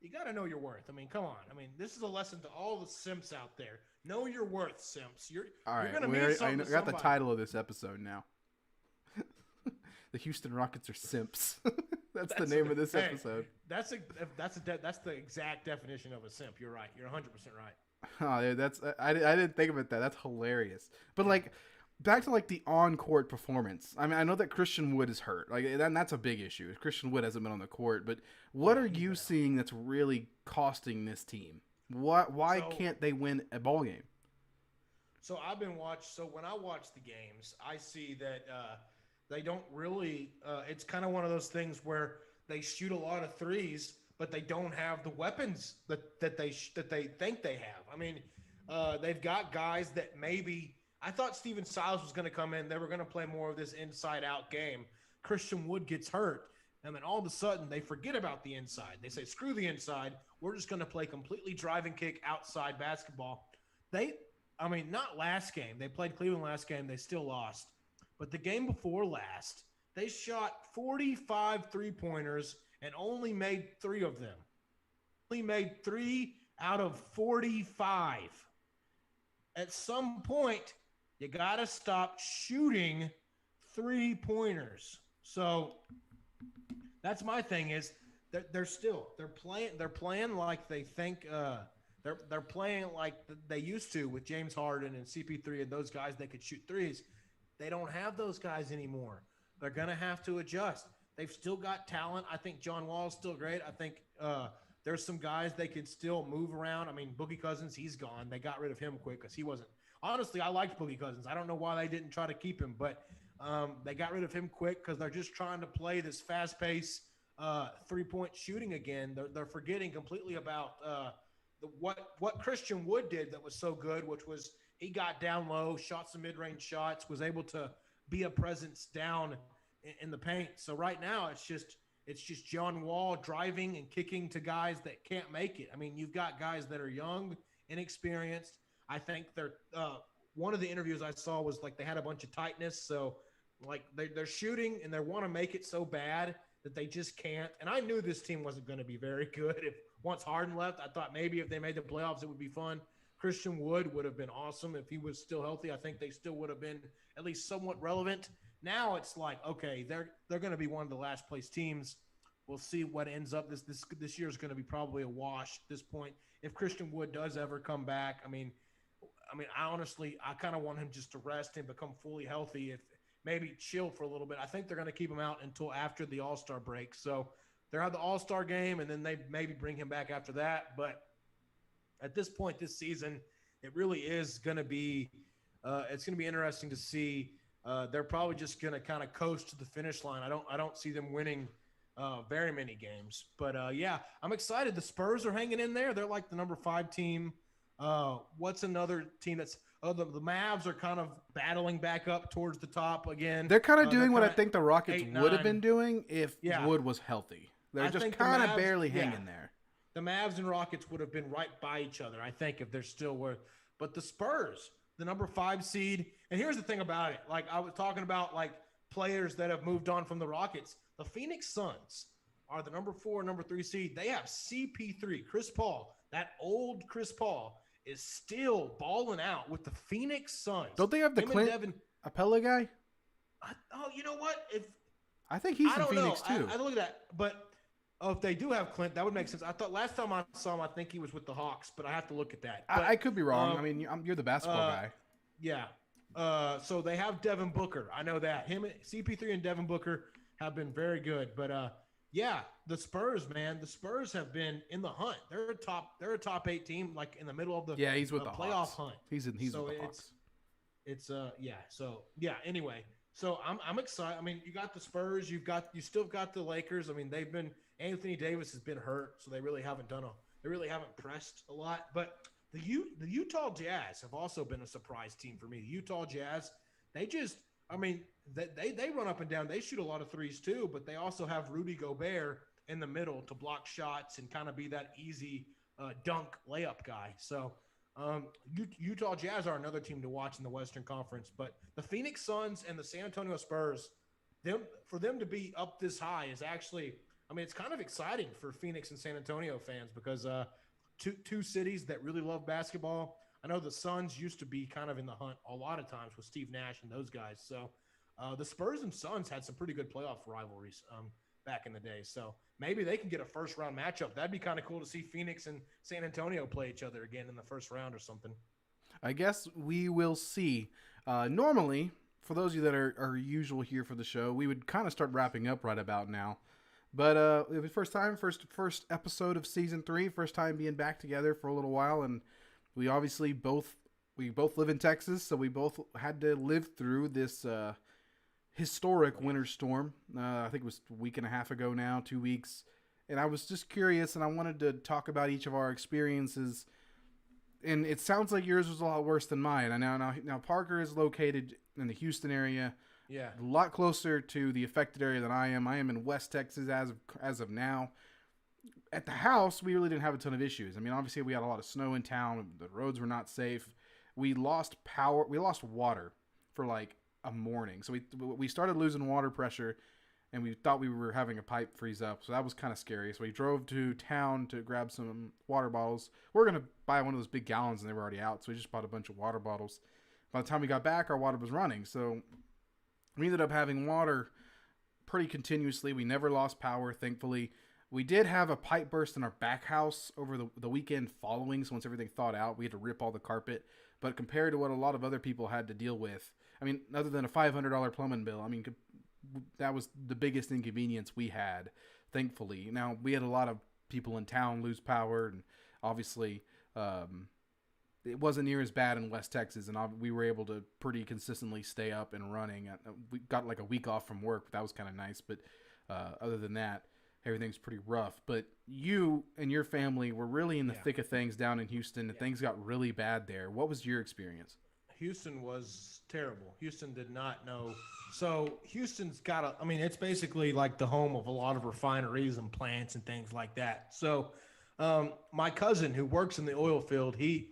You got to know your worth. I mean, come on. I mean, this is a lesson to all the simps out there. Know your worth, simps. You're going to mean something. I got the title of this episode now. The Houston Rockets are simps. That's the name of this episode. That's the exact definition of a simp. You're right. You're 100% right. Oh, yeah, I didn't think about that. That's hilarious. But like, back to like the on-court performance. I mean, I know that Christian Wood is hurt. Like, and that's a big issue. Christian Wood hasn't been on the court. But what are you seeing that's really costing this team? Why can't they win a ball game? So when I watch the games, I see that. They don't really it's kind of one of those things where they shoot a lot of threes, but they don't have the weapons that they think they have. I mean, they've got guys that maybe I thought Steven Silas was going to come in. They were going to play more of this inside-out game. Christian Wood gets hurt, and then all of a sudden they forget about the inside. They say, screw the inside. We're just going to play completely drive and kick outside basketball. Not last game. They played Cleveland last game. They still lost. But the game before last, they shot 45 three-pointers and only made 3 of them. Only made 3 out of 45. At some point, you got to stop shooting three-pointers. So that's my thing is that they're playing like they think They're playing like they used to with James Harden and CP3 and those guys that could shoot threes. They don't have those guys anymore. They're gonna have to adjust. They've still got talent. I think John Wall's still great. I think there's some guys they can still move around. I mean, Boogie Cousins, he's gone. They got rid of him quick because he wasn't. Honestly, I liked Boogie Cousins. I don't know why they didn't try to keep him, but they got rid of him quick because they're just trying to play this fast-paced three-point shooting again. They're forgetting completely about what Christian Wood did that was so good, which was he got down low, shot some mid-range shots, was able to be a presence down in the paint. So right now it's just John Wall driving and kicking to guys that can't make it. I mean, you've got guys that are young, inexperienced. I think they're one of the interviews I saw was like they had a bunch of tightness. So like they're shooting and they want to make it so bad that they just can't. And I knew this team wasn't going to be very good. If once Harden left, I thought maybe if they made the playoffs, it would be fun. Christian Wood would have been awesome if he was still healthy. I think they still would have been at least somewhat relevant. Now it's like, okay, they're going to be one of the last place teams. We'll see what ends up. This year is going to be probably a wash at this point. If Christian Wood does ever come back, I mean, I honestly kind of want him just to rest and become fully healthy. If maybe chill for a little bit. I think they're going to keep him out until after the All-Star break. So they'll have the All-Star game, and then they maybe bring him back after that. But at this point this season, it really is going to be it's going to be interesting to see. They're probably just going to kind of coast to the finish line. I don't see them winning very many games. But, yeah, I'm excited. The Spurs are hanging in there. They're like the number 5 team. What's another team that's the Mavs are kind of battling back up towards the top again. They're kind of doing what I think the Rockets would have been doing if Wood was healthy. They're just kind of barely hanging there. The Mavs and Rockets would have been right by each other, I think, if they're still were. But the Spurs, the number 5 seed, and here's the thing about it. Like I was talking about, like players that have moved on from the Rockets. The Phoenix Suns are the number 4, number 3 seed. They have CP3, Chris Paul. That old Chris Paul is still balling out with the Phoenix Suns. Don't they have the Clint Capella guy? You know what? I think he's in Phoenix too. I look at that, but. Oh, if they do have Clint, that would make sense. I thought last time I saw him, I think he was with the Hawks, but I have to look at that. But, I could be wrong. I mean, you're the basketball guy. Yeah. So they have Devin Booker. I know that. Him, CP3 and Devin Booker have been very good. But, yeah, the Spurs, man, the Spurs have been in the hunt. They're a top 8 team, like in the middle of the he's with the playoff Hawks. hunt. He's with the Hawks. Anyway. So I'm excited. I mean, you got the Spurs, you still got the Lakers. I mean, Anthony Davis has been hurt, so they really haven't pressed a lot. But the Utah Jazz have also been a surprise team for me. The Utah Jazz, they run up and down. They shoot a lot of threes too, but they also have Rudy Gobert in the middle to block shots and kind of be that easy dunk layup guy. So Utah Jazz are another team to watch in the Western Conference, but the Phoenix Suns and the San Antonio Spurs, for them to be up this high is actually, I mean, it's kind of exciting for Phoenix and San Antonio fans because two cities that really love basketball. I know the Suns used to be kind of in the hunt a lot of times with Steve Nash and those guys. So the Spurs and Suns had some pretty good playoff rivalries back in the day. So maybe they can get a first-round matchup. That'd be kind of cool to see Phoenix and San Antonio play each other again in the first round or something. I guess we will see. Normally, for those of you that are usual here for the show, we would kind of start wrapping up right about now. But it was first episode of season 3, first time being back together for a little while, and we obviously both live in Texas, so we both had to live through this historic winter storm. I think it was a week and a half ago now, 2 weeks. And I was just curious, and I wanted to talk about each of our experiences. And it sounds like yours was a lot worse than mine. Now Parker is located in the Houston area. Yeah. A lot closer to the affected area than I am. I am in West Texas as of now. At the house, we really didn't have a ton of issues. I mean, obviously, we had a lot of snow in town. The roads were not safe. We lost power. We lost water for like a morning. So we started losing water pressure, and we thought we were having a pipe freeze up. So that was kind of scary. So we drove to town to grab some water bottles. We were going to buy one of those big gallons, and they were already out. So we just bought a bunch of water bottles. By the time we got back, our water was running. So we ended up having water pretty continuously. We never lost power, thankfully. We did have a pipe burst in our back house over the weekend following. So once everything thawed out, we had to rip all the carpet. But compared to what a lot of other people had to deal with, I mean, other than a $500 plumbing bill, I mean, that was the biggest inconvenience we had, thankfully. Now, we had a lot of people in town lose power, and obviously it wasn't near as bad in West Texas, and we were able to pretty consistently stay up and running. We got like a week off from work. That was kind of nice, but other than that, everything's pretty rough. But you and your family were really in the thick of things down in Houston, and things got really bad there. What was your experience? Houston was terrible. Houston did not know. So Houston's got I mean, it's basically like the home of a lot of refineries and plants and things like that. So my cousin who works in the oil field, he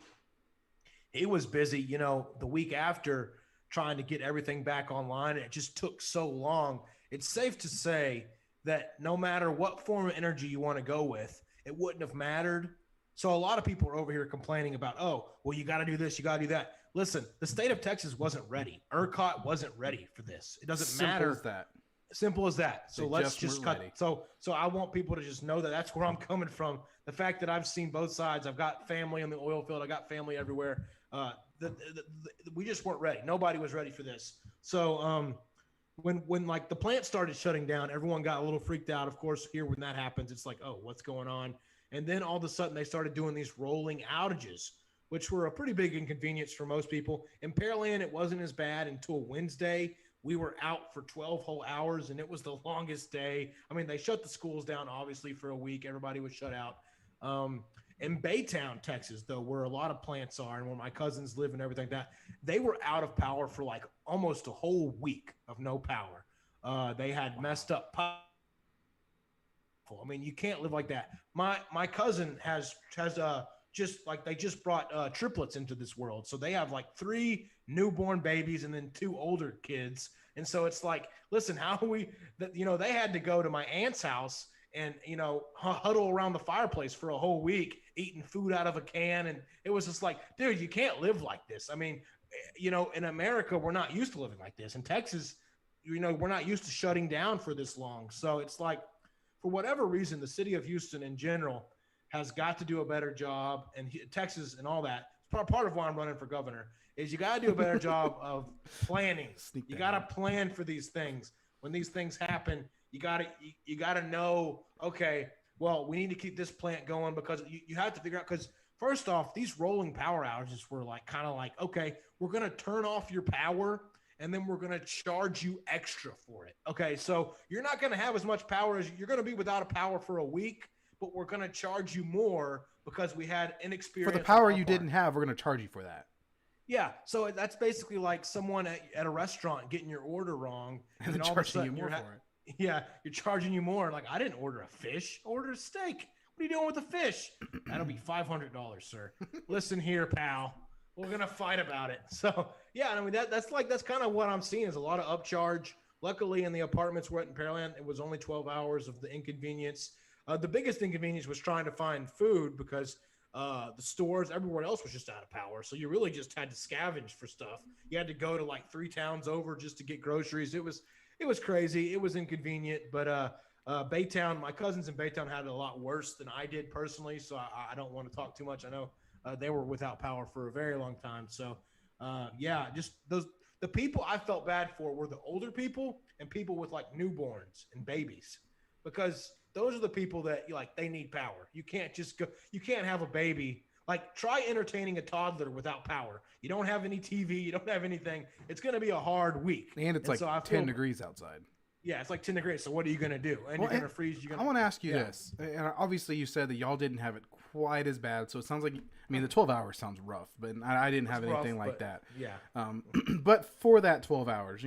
was busy, you know, the week after trying to get everything back online. And it just took so long. It's safe to say that no matter what form of energy you want to go with, it wouldn't have mattered. So a lot of people are over here complaining about, oh, well, you got to do this, you got to do that. Listen, the state of Texas wasn't ready. ERCOT wasn't ready for this. It doesn't matter. Simple as that. Simple as that. So let's just cut. Ready. So I want people to just know that that's where I'm coming from. The fact that I've seen both sides. I've got family in the oil field. I got family everywhere. We just weren't ready. Nobody was ready for this. So when like the plant started shutting down, everyone got a little freaked out. Of course, here when that happens, it's like, oh, what's going on? And then all of a sudden they started doing these rolling outages, which were a pretty big inconvenience for most people. In Pearland, it wasn't as bad until Wednesday. We were out for 12 whole hours, and it was the longest day. I mean, they shut the schools down, obviously, for a week. Everybody was shut out. In Baytown, Texas, though, where a lot of plants are and where my cousins live and everything like that, they were out of power for like almost a whole week of no power. They had messed up power. I mean, you can't live like that. My cousin has just like they just brought triplets into this world. So they have like 3 newborn babies and then 2 older kids. And so it's like, listen, how they had to go to my aunt's house and, huddle around the fireplace for a whole week, eating food out of a can. And it was just like, dude, you can't live like this. I mean, in America, we're not used to living like this. In Texas, we're not used to shutting down for this long. So it's like, for whatever reason, the city of Houston in general has got to do a better job, and Texas and all that. Part of why I'm running for governor is you got to do a better job of planning. You got to plan for these things. When these things happen, you got to know, okay, well, we need to keep this plant going because you have to figure out, because first off, these rolling power outages were like kind of like, okay, we're going to turn off your power and then we're going to charge you extra for it. Okay, so you're not going to have as much power as you're going to be without a power for a week, but we're going to charge you more because we had inexperience. For the power you didn't have, we're going to charge you for that. Yeah, so that's basically like someone at a restaurant getting your order wrong. And then charging you more for it. Yeah, you're charging you more. Like, I didn't order a fish. I ordered a steak. What are you doing with the fish? That'll be $500, sir. Listen here, pal. We're going to fight about it. So, yeah, I mean, that's kind of what I'm seeing is a lot of upcharge. Luckily, in the apartments we're at in Pearland, it was only 12 hours of the inconvenience. The biggest inconvenience was trying to find food because the stores, everywhere else was just out of power. So you really just had to scavenge for stuff. You had to go to like 3 towns over just to get groceries. It was crazy. It was inconvenient, but Baytown, my cousins in Baytown had it a lot worse than I did personally. So I don't want to talk too much. I know they were without power for a very long time. So just the people I felt bad for were the older people and people with like newborns and babies, because those are the people that they need power. You can't just go, you can't have a baby. Like, try entertaining a toddler without power. You don't have any TV, you don't have anything. It's going to be a hard week. And it's like 10 degrees outside. Yeah, it's like 10 degrees. So what are you going to do? And you're going to freeze. I want to ask you this. And obviously you said that y'all didn't have it quite as bad. So it sounds like, the 12 hours sounds rough, but I didn't have anything like that. Yeah. But for that 12 hours,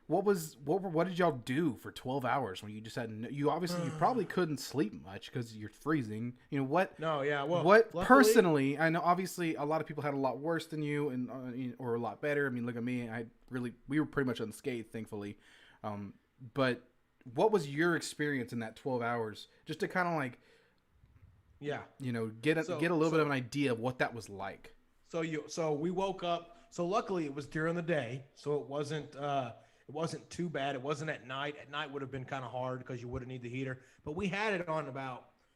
what did y'all do for 12 hours when you just had you probably couldn't sleep much because you're freezing. What? No, yeah. Well, what luckily, personally, I know obviously a lot of people had a lot worse than you and or a lot better. I mean, look at me. We were pretty much unscathed, thankfully. But what was your experience in that 12 hours? Just to kind of like, get a little bit of an idea of what that was like. So we woke up. So luckily it was during the day, so it wasn't It wasn't too bad. It wasn't at night. At night would have been kind of hard because you would have need the heater. But we had it on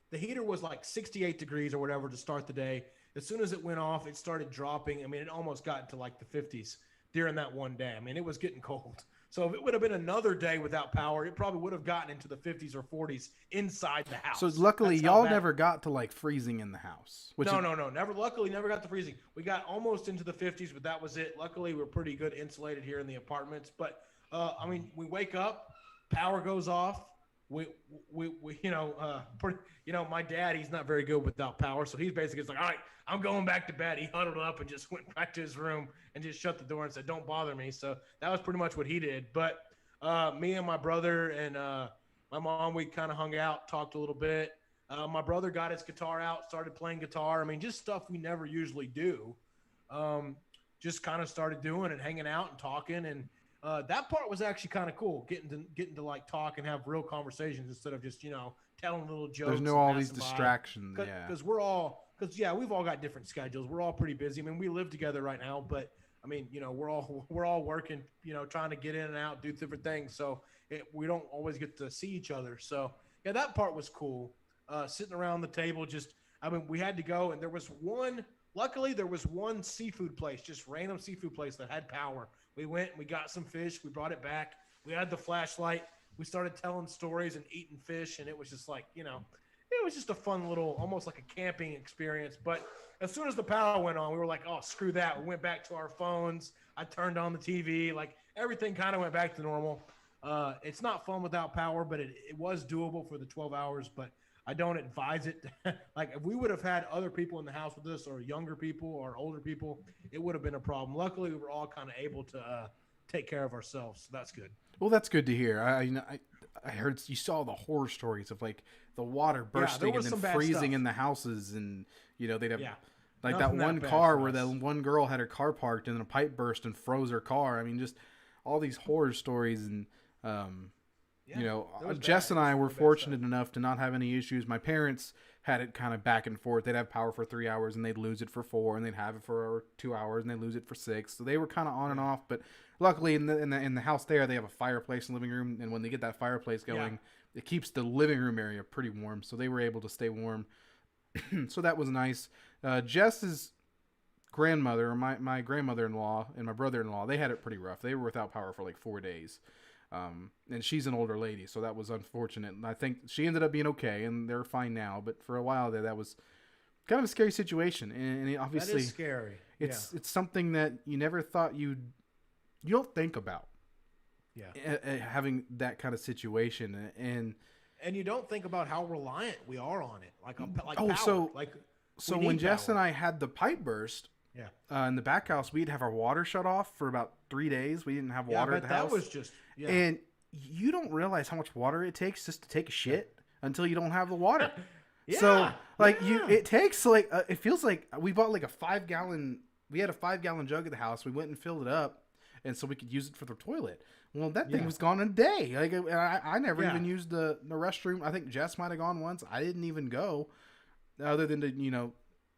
the heater was like 68 degrees or whatever to start the day. As soon as it went off, it started dropping. I mean, it almost got into like the 50s during that one day. I mean, it was getting cold. So if it would have been another day without power, it probably would have gotten into the 50s or 40s inside the house. So luckily, y'all never got to like freezing in the house. No. Luckily, never got to freezing. We got almost into the 50s, but that was it. Luckily, we're pretty good insulated here in the apartments. But I mean, we wake up, power goes off. My dad, he's not very good without power, so he's basically just like, all right, I'm going back to bed. He huddled up and just went back to his room and just shut the door and said, don't bother me. So that was pretty much what he did. But me and my brother and my mom, we kind of hung out, talked a little bit. My brother got his guitar out, started playing guitar. I mean, just stuff we never usually do. Just kind of started doing and hanging out and talking. And that part was actually kind of cool, getting to like talk and have real conversations instead of just, telling little jokes. There's no all these distractions. Because we've all got different schedules. We're all pretty busy. I mean, we live together right now, but I mean, we're all working, trying to get in and out, do different things. So we don't always get to see each other. So yeah, that part was cool. Sitting around the table, we had to go, and luckily there was one seafood place, just random seafood place that had power. We went, we got some fish, we brought it back. We had the flashlight. We started telling stories and eating fish, and it was just like, it was just a fun little, almost like a camping experience. But as soon as the power went on, we were like, oh, screw that. We went back to our phones. I turned on the TV. Like, everything kind of went back to normal. It's not fun without power, but it was doable for the 12 hours. But I don't advise it. Like, if we would have had other people in the house with us, or younger people or older people, it would have been a problem. Luckily, we were all kind of able to take care of ourselves. So that's good. Well, that's good to hear. I heard you saw the horror stories of like the water bursting and then freezing in the houses, and they'd have like that one car where that one girl had her car parked and then a pipe burst and froze her car. I mean, just all these horror stories. And Jess and I were fortunate enough to not have any issues. My parents had it kind of back and forth. They'd have power for 3 hours and they'd lose it for 4, and they'd have it for 2 hours and they'd lose it for 6. So they were kind of on and off. But luckily, in the house there, they have a fireplace in the living room, and when they get that fireplace going, it keeps the living room area pretty warm. So they were able to stay warm. So that was nice. Jess's grandmother, or my grandmother-in-law and my brother-in-law, they had it pretty rough. They were without power for like 4 days. And she's an older lady, so that was unfortunate. And I think she ended up being okay, and they're fine now. But for a while there, that was kind of a scary situation. And obviously, that is scary. It's something that you never thought you don't think about. Yeah, having that kind of situation, and you don't think about how reliant we are on it. So when Jess and I had the pipe burst, in the back house, we'd have our water shut off for about 3 days. We didn't have water at the house. That was just and you don't realize how much water it takes just to take a shit until you don't have the water. So it takes like it feels like we bought like a 5-gallon. We had a 5-gallon jug at the house. We went and filled it up, and so we could use it for the toilet. Well, that thing was gone in a day. Like I never even used the restroom. I think Jess might have gone once. I didn't even go, other than to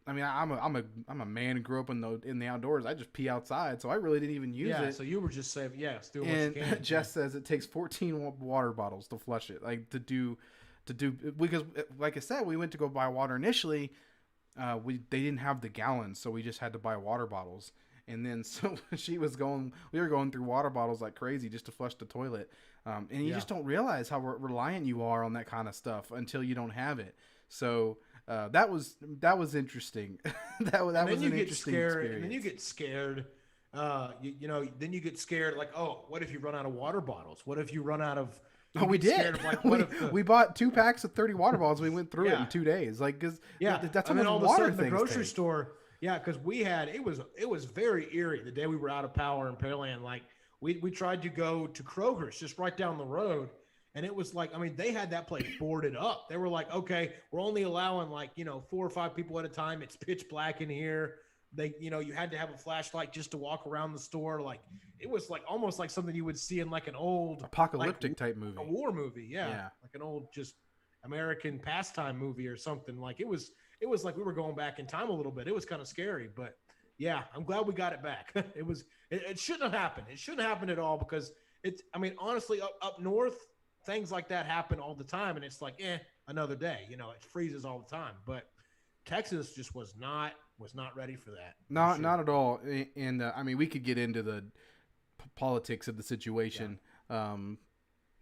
I mean, I'm a man who grew up in the outdoors. I just pee outside, so I really didn't even use it. Yeah, so you were just saying, doing what you can. Jess says it takes 14 water bottles to flush it, like to do because, like I said, we went to go buy water initially. They didn't have the gallons, so we just had to buy water bottles. And then so we were going through water bottles like crazy just to flush the toilet. And you just don't realize how reliant you are on that kind of stuff until you don't have it. So. That was interesting. that was an interesting experience. And then you get scared. Then you get scared. Like, oh, what if you run out of water bottles? What if you run out of? Oh, we did. We bought 2 packs of 30 water bottles. We went through it in 2 days. Like, because that's how much water things the grocery take. store. Yeah, because it was very eerie the day we were out of power in Pearland. Like, we tried to go to Kroger's just right down the road. And it was like, I mean, they had that place boarded up. They were like, okay, we're only allowing 4 or 5 people at a time. It's pitch black in here. You had to have a flashlight just to walk around the store. Like, it was like almost like something you would see in like an old apocalyptic type movie, a war movie. Yeah. Like an old just American pastime movie or something. Like it was like we were going back in time a little bit. It was kind of scary, but yeah, I'm glad we got it back. It shouldn't have happened. It shouldn't happen at all because I mean, honestly, up north, things like that happen all the time, and it's like, another day. You know, it freezes all the time. But Texas just was not ready for that. Not at all. And I mean, we could get into the politics of the situation, and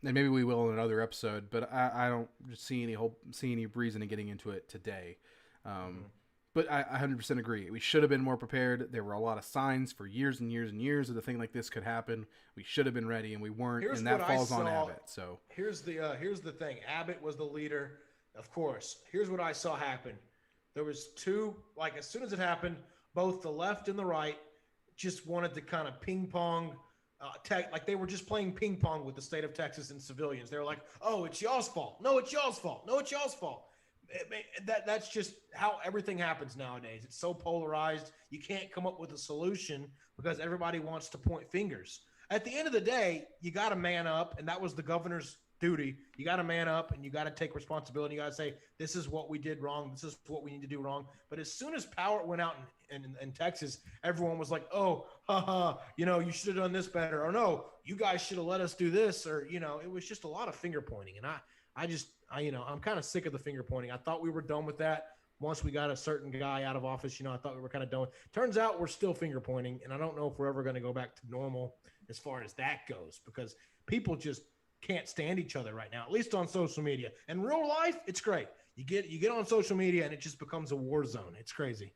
maybe we will in another episode. But I don't see any reason in getting into it today. But I 100% agree. We should have been more prepared. There were a lot of signs for years and years and years that a thing like this could happen. We should have been ready, and we weren't. And that falls on Abbott. So here's the thing. Abbott was the leader, of course. Here's what I saw happen. There was two. Like as soon as it happened, both the left and the right just wanted to kind of ping pong. Like they were just playing ping pong with the state of Texas and civilians. They were like, "Oh, it's y'all's fault. No, it's y'all's fault. No, it's y'all's fault." That's just how everything happens nowadays. It's so polarized. You can't come up with a solution because everybody wants to point fingers. At the end of the day, you got to man up, and that was the governor's duty. You got to man up, and you got to take responsibility. You got to say, this is what we did wrong. This is what we need to do wrong. But as soon as power went out in Texas, everyone was like, oh, you should have done this better. Or no, you guys should have let us do this. Or, it was just a lot of finger pointing. And I'm kind of sick of the finger pointing. I thought we were done with that once we got a certain guy out of office. I thought we were kind of done. Turns out we're still finger pointing, and I don't know if we're ever going to go back to normal as far as that goes, because people just can't stand each other right now, at least on social media. In real life, it's great. You get on social media, and it just becomes a war zone. It's crazy.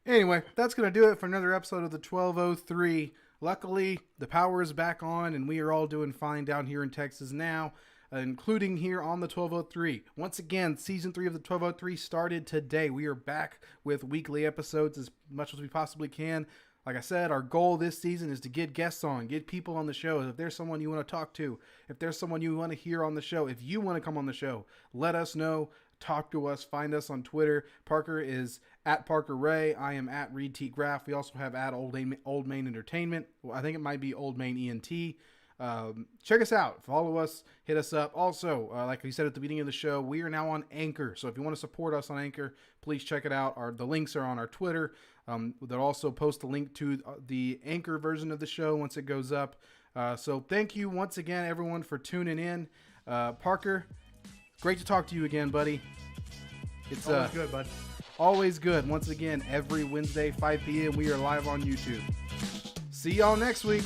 Anyway, that's going to do it for another episode of the 1203. Luckily, the power is back on, and we are all doing fine down here in Texas now, including here on the 1203. Once again, season 3 of the 1203 started today. We are back with weekly episodes as much as we possibly can. Like I said, our goal this season is to get guests on, get people on the show. If there's someone you want to talk to, if there's someone you want to hear on the show, if you want to come on the show, let us know. Talk to us. Find us on Twitter. Parker is at Parker Ray. I am at Reed T. Graff. We also have at Old Main Entertainment. Well, I think it might be Old Main ENT. Check us out. Follow us. Hit us up. Also, like we said at the beginning of the show, we are now on Anchor. So if you want to support us on Anchor, please check it out. The links are on our Twitter. They'll also post a link to the Anchor version of the show once it goes up. So thank you once again, everyone, for tuning in. Parker, great to talk to you again, buddy. It's always good, bud. Always good. Once again, every Wednesday, 5 p.m., we are live on YouTube. See y'all next week.